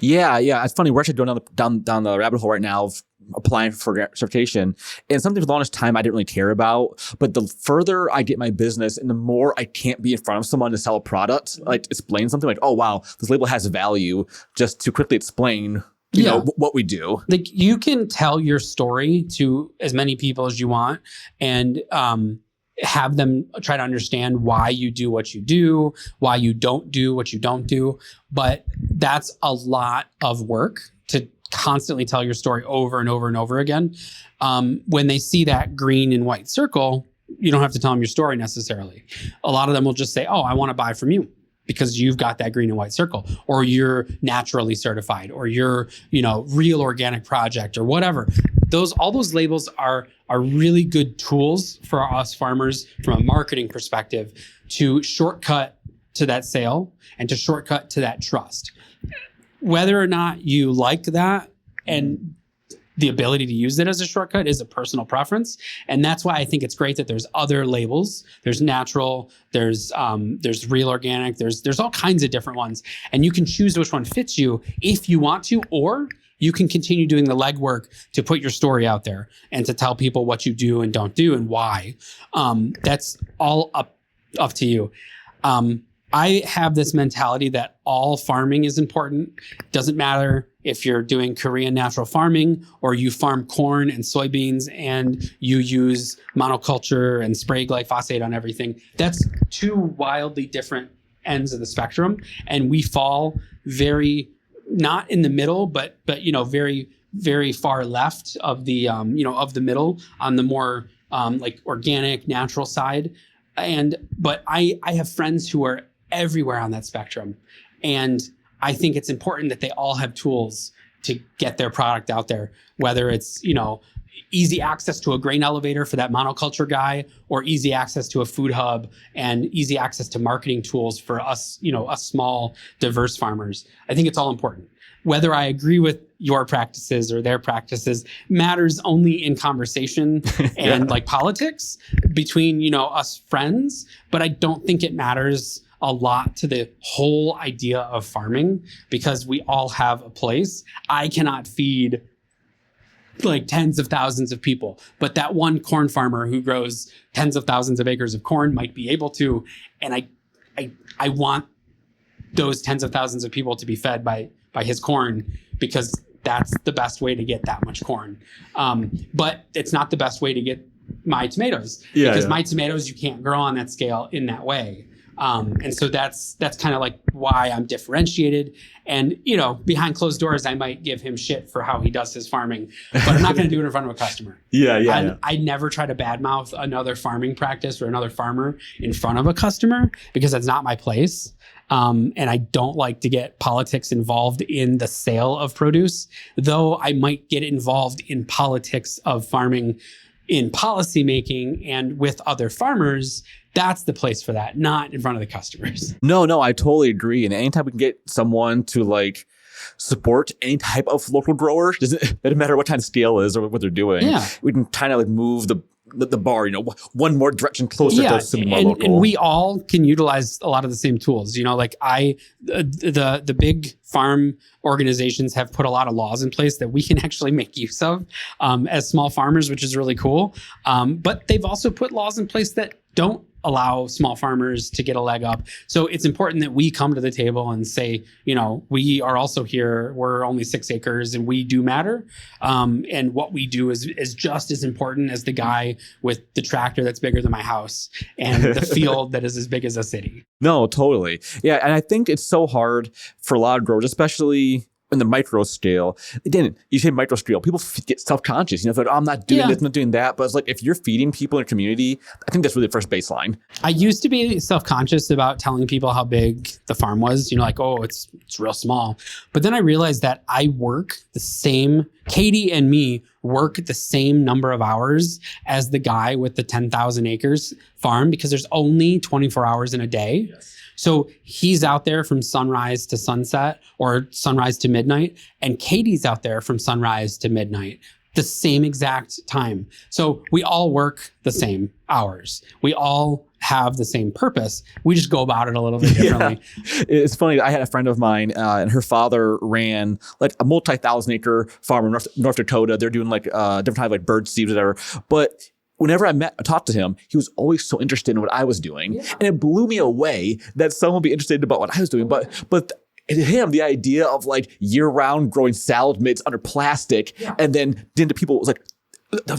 Yeah. It's funny. We're actually going down the rabbit hole right now of applying for certification, and something for the longest time I didn't really care about. But the further I get my business, and the more I can't be in front of someone to sell a product, like explain something like, oh wow, this label has value, just to quickly explain, you know, what we do. Like, you can tell your story to as many people as you want, and have them try to understand why you do what you do, why you don't do what you don't do. But that's a lot of work to constantly tell your story over and over and over again. When they see that green and white circle, you don't have to tell them your story necessarily. A lot of them will just say, oh, I want to buy from you because you've got that green and white circle, or you're naturally certified, or you're, real organic project, or whatever. All those labels are really good tools for us farmers from a marketing perspective to shortcut to that sale and to shortcut to that trust. Whether or not you like that and the ability to use it as a shortcut is a personal preference. And that's why I think it's great that there's other labels. There's natural, there's real organic, there's all kinds of different ones. And you can choose which one fits you if you want to, or you can continue doing the legwork to put your story out there and to tell people what you do and don't do and why. That's all up to you. I have this mentality that all farming is important. Doesn't matter if you're doing Korean natural farming or you farm corn and soybeans and you use monoculture and spray glyphosate on everything. That's two wildly different ends of the spectrum. And we fall very, not in the middle, but very, very far left of the, of the middle on the more like organic, natural side. But I have friends who are everywhere on that spectrum. And I think it's important that they all have tools to get their product out there, whether it's, easy access to a grain elevator for that monoculture guy, or easy access to a food hub and easy access to marketing tools for us, us small, diverse farmers. I think it's all important. Whether I agree with your practices or their practices matters only in conversation and like politics between, us friends, but I don't think it matters a lot to the whole idea of farming, because we all have a place. I cannot feed like tens of thousands of people, but that one corn farmer who grows tens of thousands of acres of corn might be able to. And I want those tens of thousands of people to be fed by his corn, because that's the best way to get that much corn. But it's not the best way to get my tomatoes, because my tomatoes you can't grow on that scale in that way. And so that's kind of like why I'm differentiated. And, behind closed doors, I might give him shit for how he does his farming, but I'm not going to do it in front of a customer. I never try to badmouth another farming practice or another farmer in front of a customer, because that's not my place. And I don't like to get politics involved in the sale of produce, though I might get involved in politics of farming in policymaking and with other farmers. That's the place for that, not in front of the customers. No, I totally agree. And anytime we can get someone to like support any type of local grower, doesn't matter what kind of scale is or what they're doing. We can kind of like move the the bar, one more direction closer to something more local. And we all can utilize a lot of the same tools. Like the big farm organizations have put a lot of laws in place that we can actually make use of as small farmers, which is really cool. But they've also put laws in place that don't allow small farmers to get a leg up. So it's important that we come to the table and say, we are also here. We're only 6 acres and we do matter. And what we do is just as important as the guy with the tractor that's bigger than my house and the field that is as big as a city. No, totally. Yeah. And I think it's so hard for a lot of growers, especially in the micro scale. Again, you say micro scale, people get self-conscious. It's like, I'm not doing this, I'm not doing that. But it's like, if you're feeding people in a community, I think that's really the first baseline. I used to be self-conscious about telling people how big the farm was. It's real small. But then I realized that I work the same, Katie and me work the same number of hours as the guy with the 10,000 acres farm, because there's only 24 hours in a day. Yes. So he's out there from sunrise to sunset or sunrise to midnight, and Katie's out there from sunrise to midnight, the same exact time. So we all work the same hours. We all have the same purpose. We just go about it a little bit differently. Yeah. It's funny. I had a friend of mine and her father ran like a multi-thousand acre farm in North Dakota. They're doing like different type of like bird seeds, whatever. But whenever I talked to him, he was always so interested in what I was doing. Yeah. And it blew me away that someone would be interested about what I was doing. But to him, the idea of like year-round growing salad mix under plastic, and then people was like,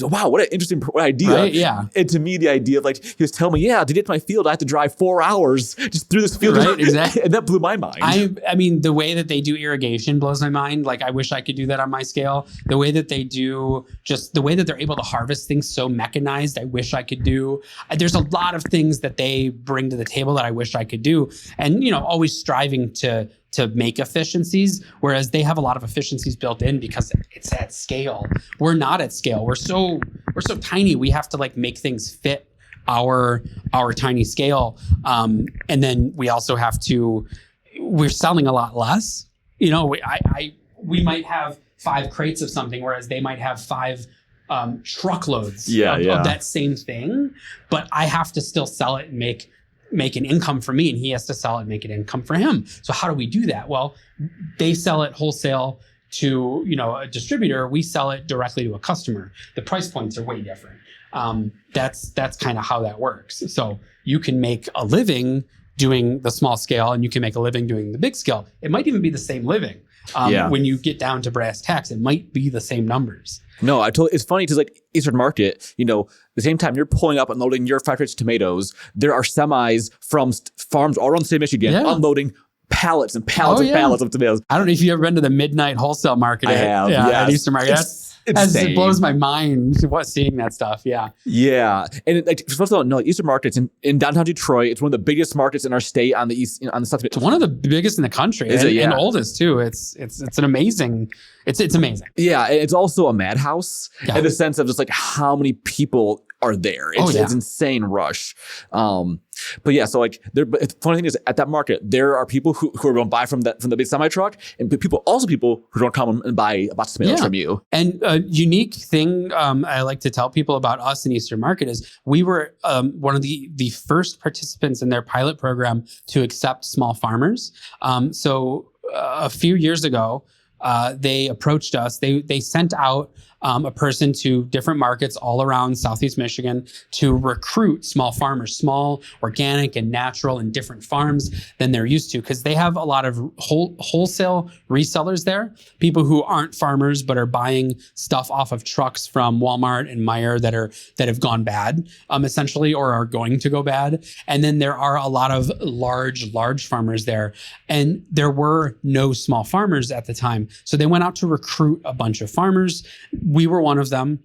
wow, what an interesting idea. Right? Yeah. And to me, the idea of like, he was telling me, to get to my field, I have to drive 4 hours just through this field. Right, exactly. And that blew my mind. I mean, the way that they do irrigation blows my mind. Like, I wish I could do that on my scale. The way that they do, just the way that they're able to harvest things so mechanized, I wish I could do. There's a lot of things that they bring to the table that I wish I could do. And, always striving to make efficiencies, whereas they have a lot of efficiencies built in because it's at scale. We're not at scale. We're so tiny. We have to like make things fit our tiny scale. And then we also have to, we're selling a lot less. We might have 5 crates of something, whereas they might have 5 truckloads of that same thing. But I have to still sell it and make an income for me, and he has to sell it and make an income for him. So how do we do that? Well, they sell it wholesale to a distributor. We sell it directly to a customer. The price points are way different. That's kind of how that works. So you can make a living doing the small scale, and you can make a living doing the big scale. It might even be the same living. When you get down to brass tacks, it might be the same numbers. No, it's funny because like Eastern Market, the same time you're pulling up and loading your 5 crates of tomatoes, there are semis from farms all around the state of Michigan unloading pallets and pallets and pallets of tomatoes. I don't know if you've ever been to the midnight wholesale market. I have, at Eastern Market. It blows my mind seeing that stuff. Yeah. Yeah. And like, first of all, Eastern Market's in downtown Detroit. It's one of the biggest markets in our state on the east, on the south. It's one of the biggest in the country. And oldest too. It's an amazing, it's amazing. Yeah. It's also a madhouse in the sense of just like how many people are there. It's insane rush. But yeah, so like the funny thing is at that market, there are people who are going to buy from the big semi truck, and people who don't come and buy a box of tomatoes from you. And a unique thing I like to tell people about us in Eastern Market is we were one of the first participants in their pilot program to accept small farmers. So a few years ago, they approached us. They sent out a person to different markets all around Southeast Michigan to recruit small farmers, small, organic, and natural and different farms than they're used to, because they have a lot of wholesale resellers there, people who aren't farmers but are buying stuff off of trucks from Walmart and Meijer that have gone bad, essentially, or are going to go bad. And then there are a lot of large farmers there, and there were no small farmers at the time. So they went out to recruit a bunch of farmers. We were one of them.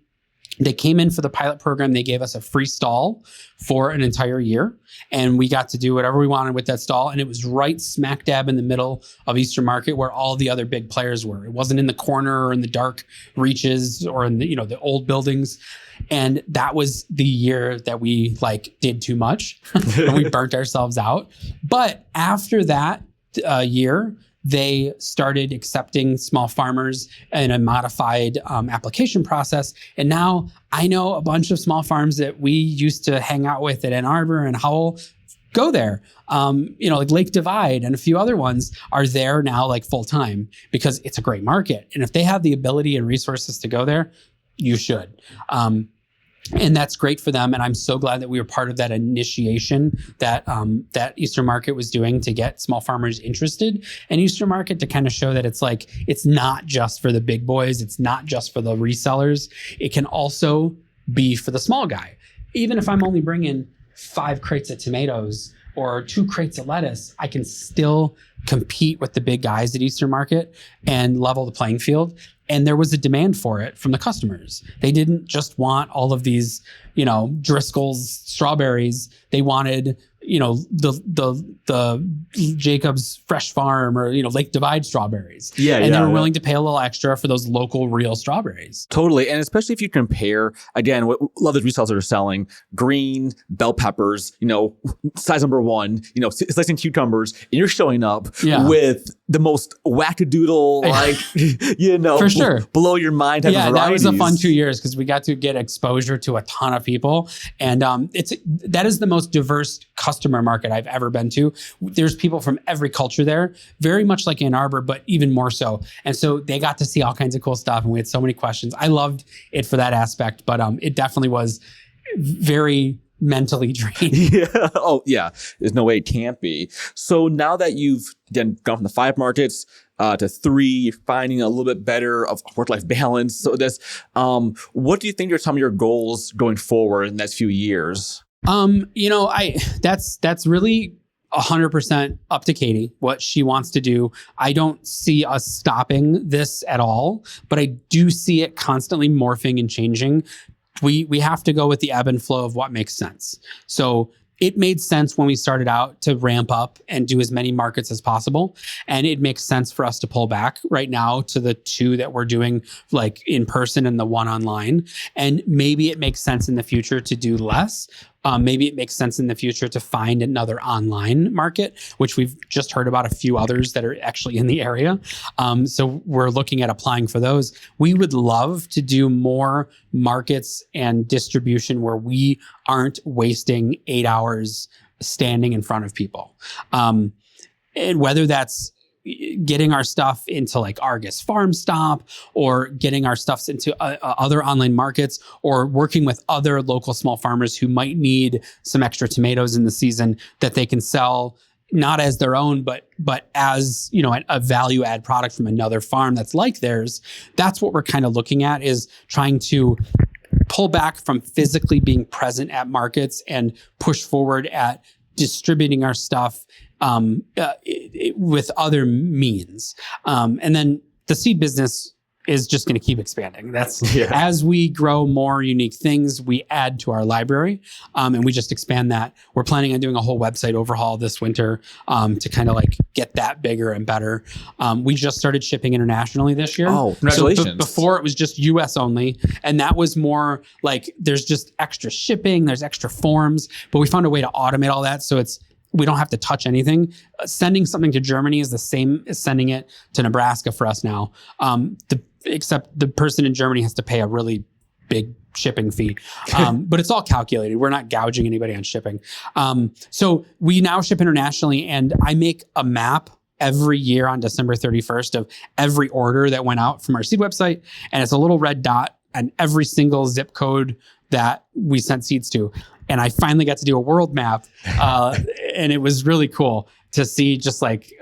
They came in for the pilot program. They gave us a free stall for an entire year, and we got to do whatever we wanted with that stall. And it was right smack dab in the middle of Eastern Market where all the other big players were. It wasn't in the corner or in the dark reaches or in the old buildings. And that was the year that we did too much and we burnt ourselves out. But after that year, they started accepting small farmers in a modified application process. And now I know a bunch of small farms that we used to hang out with at Ann Arbor and Howell go there. Like Lake Divide and a few other ones are there now like full time because it's a great market. And if they have the ability and resources to go there, you should. And that's great for them. And I'm so glad that we were part of that initiation that Eastern Market was doing to get small farmers interested in Eastern Market, to kind of show that it's not just for the big boys. It's not just for the resellers. It can also be for the small guy. Even if I'm only bringing 5 crates of tomatoes or 2 crates of lettuce, I can still compete with the big guys at Eastern Market and level the playing field. And there was a demand for it from the customers. They didn't just want all of these, Driscoll's strawberries. They wanted, the Jacob's Fresh Farm or, Lake Divide strawberries. And they were willing to pay a little extra for those local real strawberries. Totally. And especially if you compare, again, what a lot of the resellers are selling, green bell peppers, size number 1, slicing cucumbers, and you're showing up with the most wackadoodle, For sure. blow your mind type of varieties. That was a fun 2 years because we got to get exposure to a ton of people. And that is the most diverse customer market I've ever been to. There's people from every culture there, very much like Ann Arbor, but even more so. And so they got to see all kinds of cool stuff, and we had so many questions. I loved it for that aspect, but it definitely was very mentally draining. Yeah. Oh, yeah. There's no way it can't be. So now that you've gone from the 5 markets to 3, finding a little bit better of work-life balance. So what do you think are some of your goals going forward in the next few years? That's really 100% up to Katie, what she wants to do. I don't see us stopping this at all, but I do see it constantly morphing and changing. We have to go with the ebb and flow of what makes sense. So it made sense when we started out to ramp up and do as many markets as possible. And it makes sense for us to pull back right now to the 2 that we're doing like in person and the 1 online. And maybe it makes sense in the future to do less. Maybe it makes sense in the future to find another online market, which we've just heard about a few others that are actually in the area. So we're looking at applying for those. We would love to do more markets and distribution where we aren't wasting 8 hours standing in front of people. And whether that's getting our stuff into like Argus Farm Stop or getting our stuffs into other online markets or working with other local small farmers who might need some extra tomatoes in the season that they can sell not as their own, but as, a value add product from another farm that's like theirs. That's what we're kind of looking at, is trying to pull back from physically being present at markets and push forward at distributing our stuff with other means. And then the seed business is just going to keep expanding. As we grow more unique things, we add to our library, and we just expand that. We're planning on doing a whole website overhaul this winter to kind of like get that bigger and better. We just started shipping internationally this year. Oh, congratulations. So before it was just US only, and that was more like there's just extra shipping, there's extra forms, but we found a way to automate all that so we don't have to touch anything. Sending something to Germany is the same as sending it to Nebraska for us now. Except the person in Germany has to pay a really big shipping fee. But it's all calculated. We're not gouging anybody on shipping. So we now ship internationally, and I make a map every year on December 31st of every order that went out from our seed website. And it's a little red dot on every single zip code that we sent seeds to. And I finally got to do a world map, and it was really cool to see just like,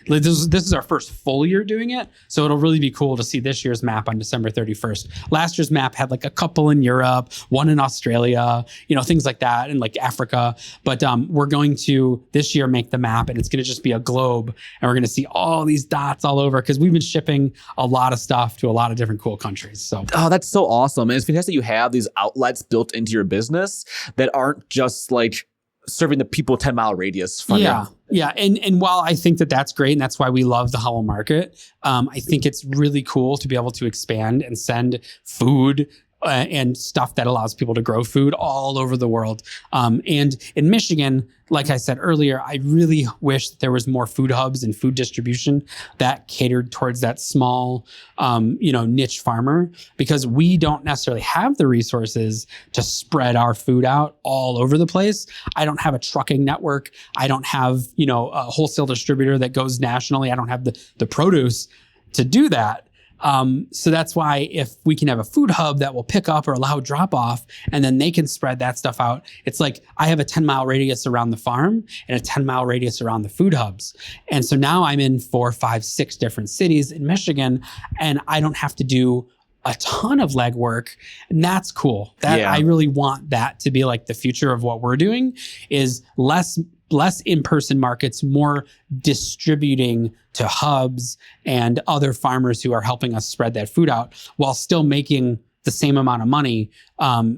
this is our first full year doing it. So it'll really be cool to see this year's map on December 31st. Last year's map had like a couple in Europe, one in Australia, things like that, and like Africa. But we're going to this year make the map, and it's going to just be a globe, and we're going to see all these dots all over because we've been shipping a lot of stuff to a lot of different cool countries. So that's so awesome. And it's fantastic you have these outlets built into your business that aren't just like serving the people 10-mile radius from you. Yeah. And while I think that that's great, and that's why we love the Howell market, I think it's really cool to be able to expand and send food and stuff that allows people to grow food all over the world. And in Michigan, like I said earlier, I really wish that there was more food hubs and food distribution that catered towards that small, niche farmer, because we don't necessarily have the resources to spread our food out all over the place. I don't have a trucking network. I don't have, a wholesale distributor that goes nationally. I don't have the produce to do that. So that's why if we can have a food hub that will pick up or allow drop off, and then they can spread that stuff out. It's like I have a 10-mile radius around the farm and a 10-mile radius around the food hubs. And so now I'm in 4, 5, 6 different cities in Michigan, and I don't have to do a ton of legwork. And that's cool. I really want that to be like the future of what we're doing, is less in-person markets, more distributing to hubs and other farmers who are helping us spread that food out while still making the same amount of money,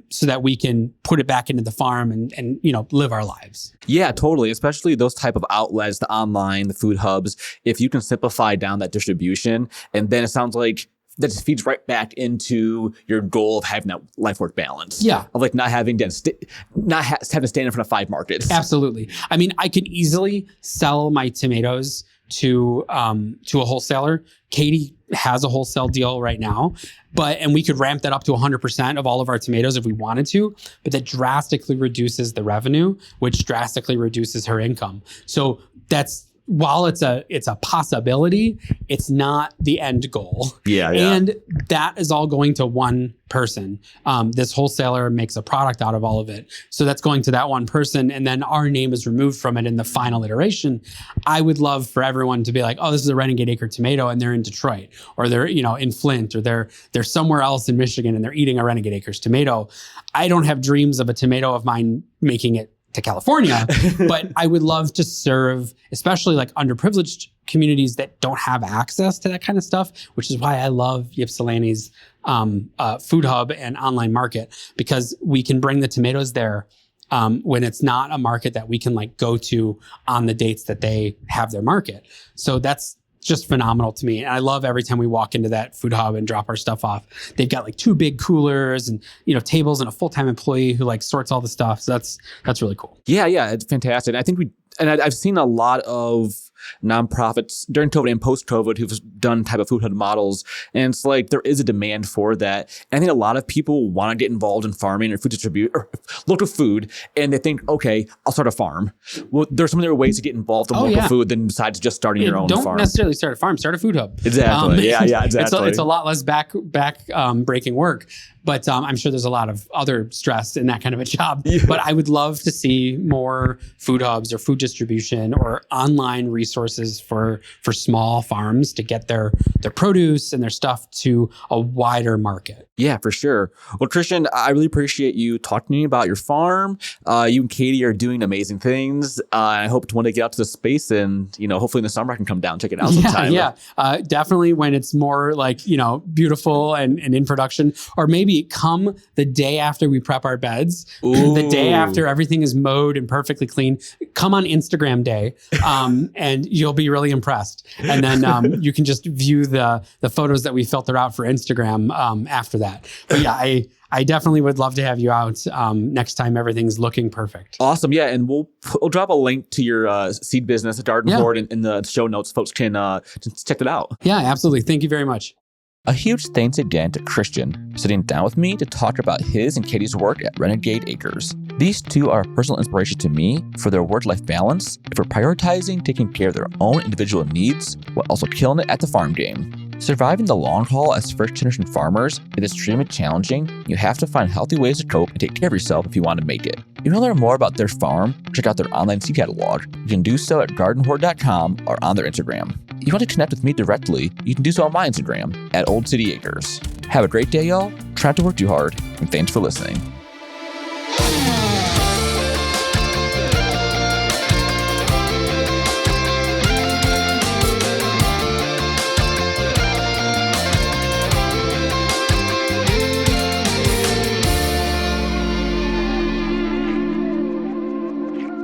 so that we can put it back into the farm and live our lives. Yeah, totally. Especially those type of outlets, the online, the food hubs. If you can simplify down that distribution, and then it sounds like that just feeds right back into your goal of having that life-work balance. Yeah. Of like not having to stand in front of 5 markets. Absolutely. I mean, I could easily sell my tomatoes to a wholesaler. Katie has a wholesale deal right now, and we could ramp that up to 100% of all of our tomatoes if we wanted to, but that drastically reduces the revenue, which drastically reduces her income. So while it's a possibility, it's not the end goal. Yeah. And that is all going to one person. This wholesaler makes a product out of all of it. So that's going to that one person. And then our name is removed from it in the final iteration. I would love for everyone to be like, oh, this is a Renegade Acre tomato, and they're in Detroit, or they're, in Flint, or they're somewhere else in Michigan and they're eating a Renegade Acres tomato. I don't have dreams of a tomato of mine making it to California, but I would love to serve, especially like underprivileged communities that don't have access to that kind of stuff, which is why I love Ypsilanti's food hub and online market, because we can bring the tomatoes there when it's not a market that we can like go to on the dates that they have their market. So that's just phenomenal to me. And I love every time we walk into that food hub and drop our stuff off. They've got like 2 big coolers and, tables and a full-time employee who like sorts all the stuff. So that's really cool. Yeah. It's fantastic. I think I've seen a lot of nonprofits during COVID and post-COVID who've done type of food hub models. And it's like there is a demand for that. And I think a lot of people want to get involved in farming or food distribute or local food. And they think, okay, I'll start a farm. Well, there's so many other ways to get involved in local food than besides just starting your own farm. Don't necessarily start a farm, start a food hub. Exactly. Yeah, exactly. It's a lot less back breaking work. But I'm sure there's a lot of other stress in that kind of a job. Yeah. But I would love to see more food hubs or food distribution or online resources for small farms to get their produce and their stuff to a wider market. Yeah, for sure. Well, Chirstian, I really appreciate you talking to me about your farm. You and Katie are doing amazing things. I hope to want to get out to the space and, hopefully in the summer I can come down and check it out sometime. Yeah. Definitely when it's more like, beautiful and in production, or maybe come the day after we prep our beds, the day after everything is mowed and perfectly clean, come on Instagram day, and you'll be really impressed. And then you can just view the photos that we filter out for Instagram after that. But yeah, I definitely would love to have you out next time everything's looking perfect. Awesome. Yeah. And we'll drop a link to your seed business, Garden Hoard, in the show notes. Folks can just check it out. Yeah, absolutely. Thank you very much. A huge thanks again to Chirstian sitting down with me to talk about his and Katie's work at Renegade Acres. These two are a personal inspiration to me for their work-life balance and for prioritizing taking care of their own individual needs while also killing it at the farm game. Surviving the long haul as first-generation farmers is extremely challenging. You have to find healthy ways to cope and take care of yourself if you want to make it. If you want to learn more about their farm, check out their online seed catalog. You can do so at gardenhoard.com or on their Instagram. If you want to connect with me directly, you can do so on my Instagram at Old City Acres. Have a great day, y'all. Try not to work too hard, and thanks for listening.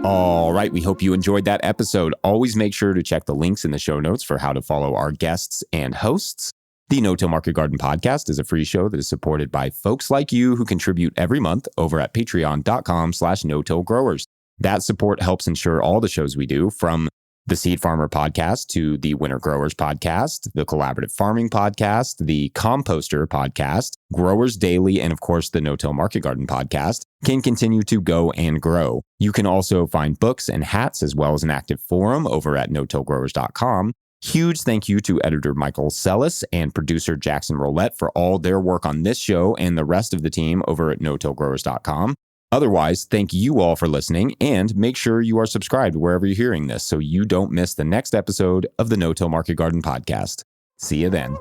All right. We hope you enjoyed that episode. Always make sure to check the links in the show notes for how to follow our guests and hosts. The No-Till Market Garden podcast is a free show that is supported by folks like you who contribute every month over at patreon.com/no-till-growers. That support helps ensure all the shows we do, from the Seed Farmer podcast to the Winter Growers podcast, the Collaborative Farming podcast, the Composter podcast, Growers Daily, and of course, the No-Till Market Garden podcast, can continue to go and grow. You can also find books and hats as well as an active forum over at no-tillgrowers.com. Huge thank you to editor Michael Sellis and producer Jackson Roulette for all their work on this show and the rest of the team over at no-tillgrowers.com. Otherwise, thank you all for listening, and make sure you are subscribed wherever you're hearing this so you don't miss the next episode of the No-Till Market Garden podcast. See you then.